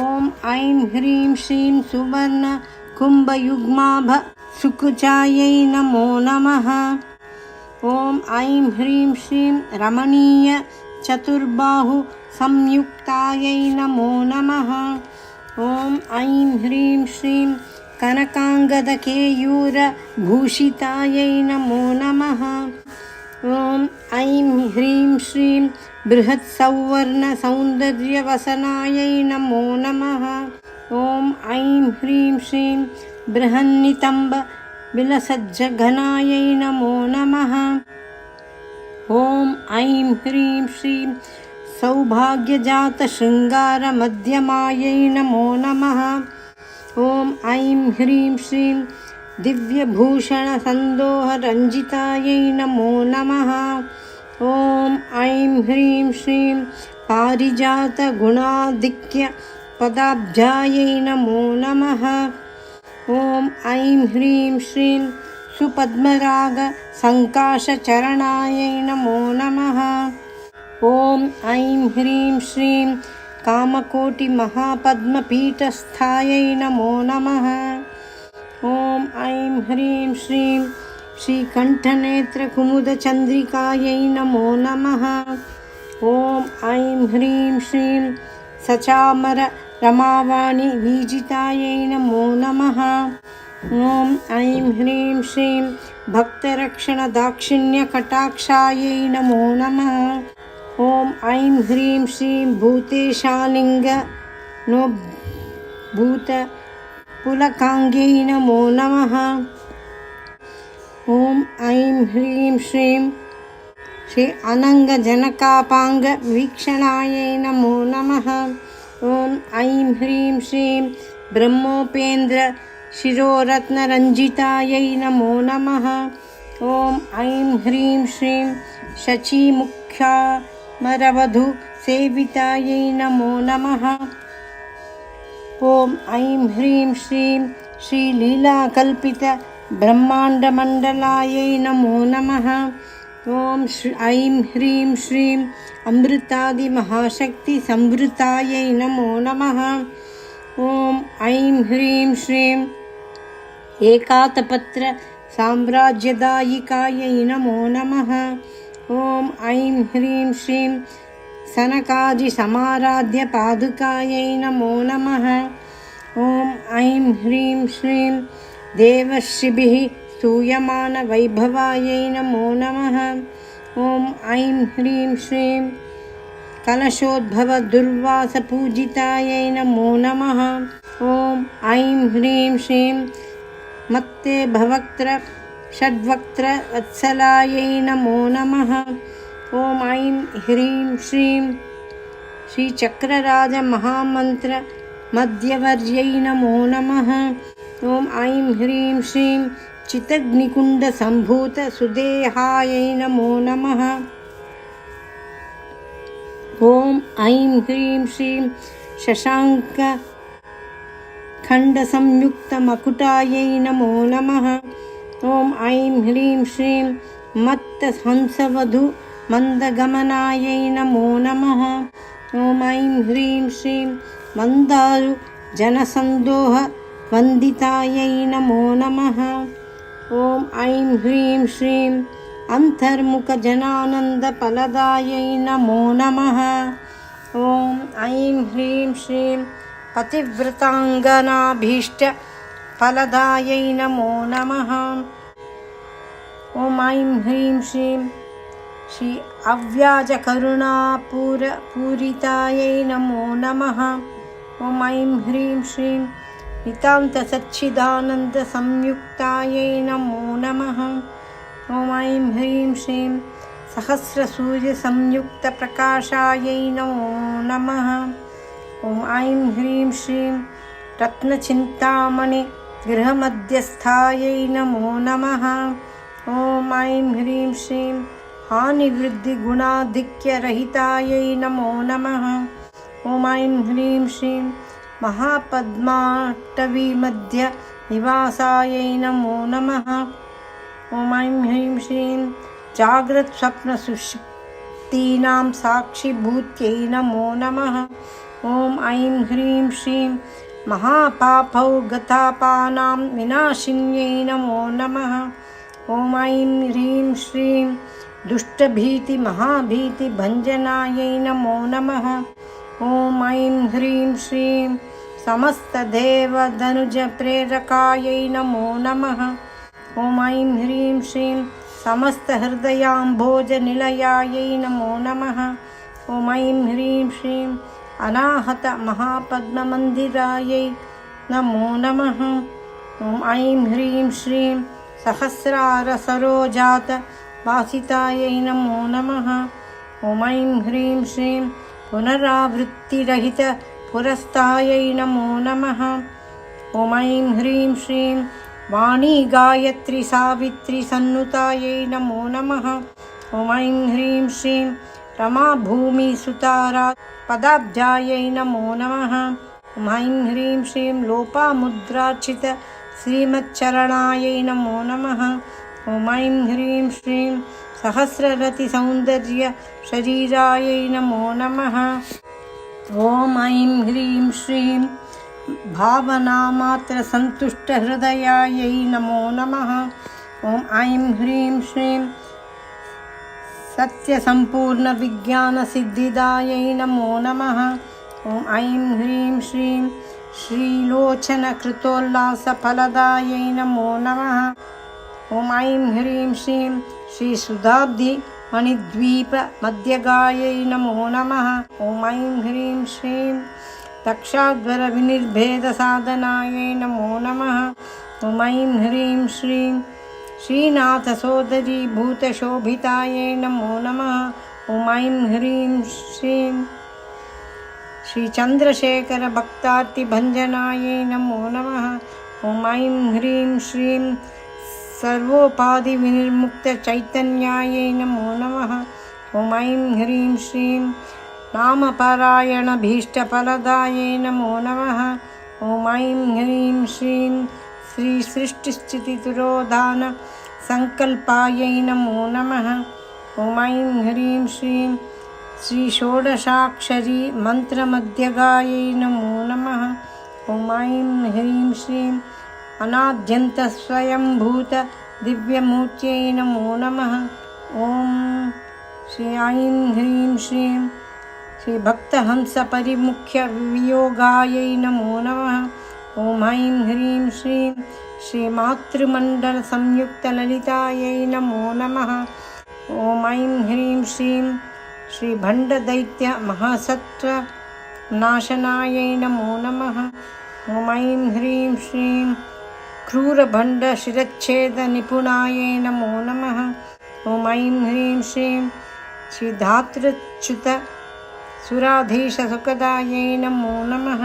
ऐं ह्रीं श्रीं सुवर्णकुम्भयुग्माभसुकुचायै नमो नमः। ॐ ऐं ह्रीं श्रीं रमणीयचतुर्बाहुसंयुक्तायै नमो नमः। ॐ ऐं ह्रीं श्रीं कनकाङ्गदकेयूरभूषितायै नमो नमः। ॐ ऐं ह्रीं श्रीं बृहत्सौवर्णसौन्दर्यवसनायै नमो नमः। ॐ ऐं ह्रीं श्रीं बृहन्नितम्बविलसज्जघनायै नमो नमः। ॐ ऐं ह्रीं श्रीं सौभाग्यजातशृङ्गारमध्यमायै नमो नमः। ॐ ऐं ह्रीं श्रीं दिव्यभूषणसन्दोहरञ्जितायै नमो नमः। ॐ ऐं ह्रीं श्रीं पारिजातगुणाधिक्यपदाब्जायै नमो नमः। ॐ ऐं ह्रीं श्रीं सुपद्मरागसङ्काशचरणायै नमो नमः। ॐ ऐं ह्रीं श्रीं कामकोटिमहापद्मपीठस्थायै नमो नमः। ॐ ऐं ह्रीं श्रीं श्रीकण्ठनेत्रकुमुदचन्द्रिकायै नमो नमः। ॐ ऐं ह्रीं श्रीं सचामररमावाणिवीजितायै नमो नमः। ॐ ऐं ह्रीं श्रीं भक्तरक्षणदाक्षिण्यकटाक्षायै नमो नमः। ॐ ऐं ह्रीं श्रीं भूतेशालिङ्गनोद्भूतपुलकाङ्ग्यै नमो नमः। ॐ ऐं ह्रीं श्रीं श्री अनङ्गजनकापाङ्गवीक्षणायै नमो नमः। ॐ ऐं ह्रीं श्रीं ब्रह्मोपेन्द्रशिरोरत्नरञ्जितायै नमो नमः। ॐ ऐं ह्रीं श्रीं शचीमुख्यामरवधूसेवितायै नमो नमः। ॐ ऐं ह्रीं श्रीं श्रीलीलाकल्पितब्रह्माण्डमण्डलायै नमो नमः। ॐ ऐं ह्रीं श्रीं अमृतादिमहाशक्तिसंवृतायै नमो नमः। ॐ ऐं ह्रीं श्रीं एकातपत्र साम्राज्यदायिकायै नमो नमः। ॐ ऐं ह्रीं श्रीं सनकादिसमाराध्य पादुकायै नमो नमः। ॐ ऐं ह्रीं श्रीं देवर्षिभिः स्तूयमानवैभवायै नमो नमः। ॐ ऐं ह्रीं श्रीं कलशोद्भवदुर्वासपूजितायै नमो नमः। ॐ ऐं ह्रीं श्रीं मत्ते भवक्त्र षड्वक्त्र वत्सलायै नमो नमः। ॐ ऐं ह्रीं श्रीं श्रीचक्रराजमहामन्त्र मध्यवर्यै नमो नमः। ॐ ऐं ह्रीं श्रीं चितग्निकुण्डसम्भूतसुदेहायै नमो नमः। ॐ ऐं ह्रीं श्रीं शशाङ्कखण्डसंयुक्तमकुटायै नमो नमः। ॐ ऐं ह्रीं श्रीं मत्तहंसवधूमन्दगमनायै नमो नमः। ॐ ऐं ह्रीं श्रीं मन्दारुजनसन्दोहवन्दितायै नमो नमः। ॐ ऐं ह्रीं श्रीं अन्तर्मुखजनानन्दफलदायै नमो नमः। ॐ ऐं ह्रीं श्रीं पतिव्रताङ्गनाभीष्टफलदायै नमो नमः। ॐ ऐं ह्रीं श्रीं श्री अव्याजकरुणापूरितायै नमो नमः। ॐ ऐं ह्रीं श्रीं नितान्तसच्चिदानन्दसंयुक्तायै नमो नमः। ॐ ऐं ह्रीं श्रीं सहस्रसूर्यसंयुक्तप्रकाशायै नमो नमः। ॐ ऐं ह्रीं श्रीं रत्नचिन्तामणिगृहमध्यस्थायै नमो नमः। ॐ ऐं ह्रीं श्रीं हानिवृद्धिगुणाधिक्यरहितायै नमो नमः। ॐ ऐं ह्रीं श्रीं महापद्माटवीमध्यनिवासायै नमो नमः। ॐ ऐं ह्रीं श्रीं जाग्रत्स्वप्नसुषुप्तीनां साक्षिभूत्यै नमो नमः। ॐ ऐं ह्रीं श्रीं महापापौगतापानां विनाशिन्यै नमो नमः। ॐ ऐं ह्रीं श्रीं दुष्टभीतिमहाभीतिभञ्जनायै नमो नमः। ॐ ऐं ह्रीं श्रीं समस्तदेवदनुजप्रेरकायै नमो नमः। ॐ ऐं ह्रीं श्रीं समस्तहृदयाम्भोजनिलयायै नमो नमः। ॐ ऐं ह्रीं श्रीं अनाहतमहापद्ममन्दिरायै नमो नमः। ॐ ऐं ह्रीं श्रीं सहस्रारसरोजातवासितायै नमो नमः। ॐ ऐं ह्रीं श्रीं पुनरावृत्तिरहितपुरस्तायै नमो नमः। ॐ ऐं ह्रीं श्रीं वाणीगायत्रीसावित्रीसन्नुतायै नमो नमः। ॐ ऐं ह्रीं श्रीं रमाभूमिसुतारापदाब्जायै नमो नमः। ॐ ऐं ह्रीं श्रीं लोपामुद्रार्चितश्रीमच्चरणायै नमो नमः। ॐ ऐं ह्रीं श्रीं सहस्ररतिसौन्दर्यशरीरायै नमो नमः। ॐ ऐं ह्रीं श्रीं भावनामात्रसन्तुष्टहृदयायै नमो नमः। ॐ ऐं ह्रीं श्रीं सत्यसम्पूर्णविज्ञानसिद्धिदायै नमो नमः। ॐ ऐं ह्रीं श्रीं श्रीलोचनकृतोल्लासफलदायै नमो नमः। ॐ ऐं ह्रीं श्रीं श्रीसुधाब्धिमणिद्वीपमध्यगायै नमो नमः। ॐ ऐं ह्रीं श्रीं दक्षाध्वरविनिर्भेदसाधनायै नमो नमः। ॐ ऐं ह्रीं श्रीं श्रीनाथसोदरीभूतशोभितायै नमो नमः। ॐ ऐं ह्रीं श्रीं श्रीचन्द्रशेखरभक्तार्तिभञ्जनायै नमो नमः। ॐ ऐं ह्रीं श्रीं सर्वोपाधिविनिर्मुक्तचैतन्यायै नमो नमः। ॐ ऐं ह्रीं श्रीं नामपारायणभीष्टफलदायै नमो नमः। ॐ ऐं ह्रीं श्रीं श्रीसृष्टिस्थितितिरोधानसङ्कल्पायै नमो नमः। ॐ ऐं ह्रीं श्रीं श्रीषोडशाक्षरी मन्त्रमध्यगायै नमो नमः। ॐ ऐं ह्रीं श्रीं अनाद्यन्तस्वयंभूत दिव्यमूर्त्यै नमो नमः। ॐ श्री ऐं ह्रीं श्रीं श्री भक्तहंसपरिमुख्य वियोगायै नमो नमः। ॐ ऐं ह्रीं श्रीं श्री मातृमण्डलसंयुक्तललितायै नमो नमः। ॐ ऐं ह्रीं श्रीं श्री भण्डदैत्यमहासत्त्वनाशनायै नमो नमः। ॐ ऐं ह्रीं श्रीं क्रूरभण्डशिरच्छेदनिपुणायै नमो नमः। ॐ ऐं ह्रीं श्रीं श्री धातृच्युतसुराधीशसुखदायै नमो नमः।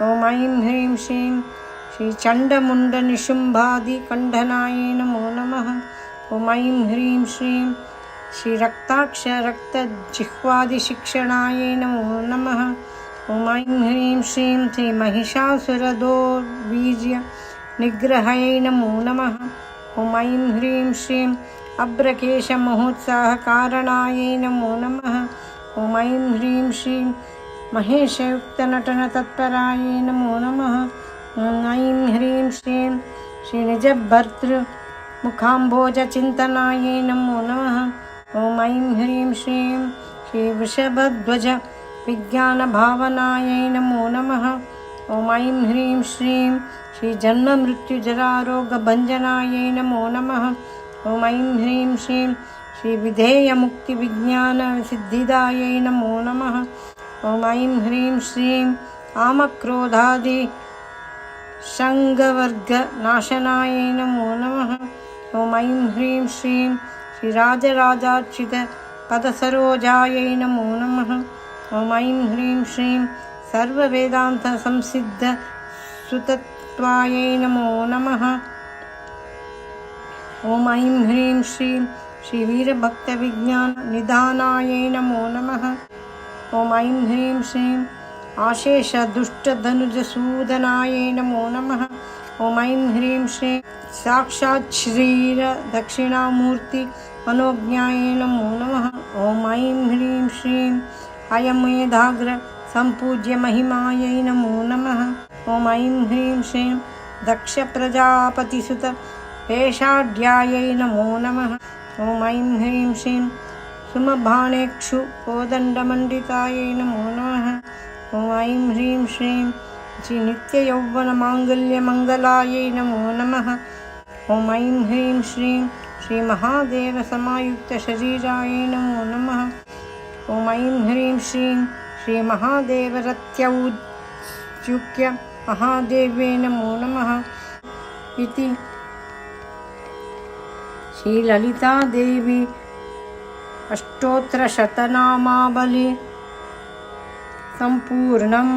ॐ ऐं ह्रीं श्रीं श्री चण्डमुण्डनिशुम्भादिकण्डनायै नमो नमः। ॐ ऐं ह्रीं श्रीं श्री रक्ताक्षरक्तजिह्वादिशिक्षणायै नमो नमः। ॐ ऐं ह्रीं श्रीं श्री महिषासुरदौर्बीज्यनिग्रहायै नमो नमः। ॐ ऐं ह्रीं श्रीं अभ्रकेशमहोत्साहकारणायै नमो नमः। ॐ ऐं ह्रीं श्रीं महेशयुक्तनटनतत्परायै नमो नमः। ॐ ऐं ह्रीं श्रीं श्री निजभर्तृमुखाम्भोजचिन्तनायै नमो नमः। ॐ ऐं ह्रीं श्रीं श्री वृषभध्वजविज्ञानभावनायै नमो नमः। ॐ ऐं ह्रीं श्रीं श्री जन्ममृत्युजरारोगभञ्जनायै नमो नमः। ॐ ऐं ह्रीं श्रीं श्री विधेयमुक्तिविज्ञानसिद्धिदायै नमो नमः। ॐ ऐं ह्रीं श्रीं कामक्रोधादिसङ्गवर्गनाशनायै नमो नमः। ॐ ऐं ह्रीं श्रीं श्री राजराजार्चितपदसरोजायै नमो नमः। ॐ ऐं ह्रीं श्रीं सर्ववेदान्तसंसिद्धसुतत्वायै नमो नमः। ॐ ऐं ह्रीं श्रीं श्री वीरभक्तविज्ञाननिधानायै नमो नमः। ॐ ऐं ह्रीं श्रीं आशेषदुष्टधनुजसूदनायै नमो नमः। ॐ ऐं ह्रीं श्रीं साक्षात् श्रीदक्षिणामूर्तिमनोज्ञायै नमो नमः। ॐ ऐं ह्रीं श्रीं अयमेधाग्रसम्पूज्यमहिमायै नमो नमः। ॐ ऐं ह्रीं श्रीं दक्षप्रजापतिसुतपेशाढ्यायै नमो नमः। ॐ ऐं ह्रीं श्रीं सुमभानेक्षुकोदण्डमण्डितायै नमो नमः। ॐ ऐं ह्रीं श्रीं श्री नित्ययौवनमाङ्गल्यमङ्गलायै नमो नमः। ॐ ऐं ह्रीं श्रीं श्री महादेवसमायुक्तशरीरायै नमो नमः। ॐ ऐं ह्रीं श्रीं श्री महादेवरत्यौद्युक्य महादेव्यै नमो नमः। इति श्रीललितादेवी अष्टोत्तरशतनामावली सम्पूर्णम्।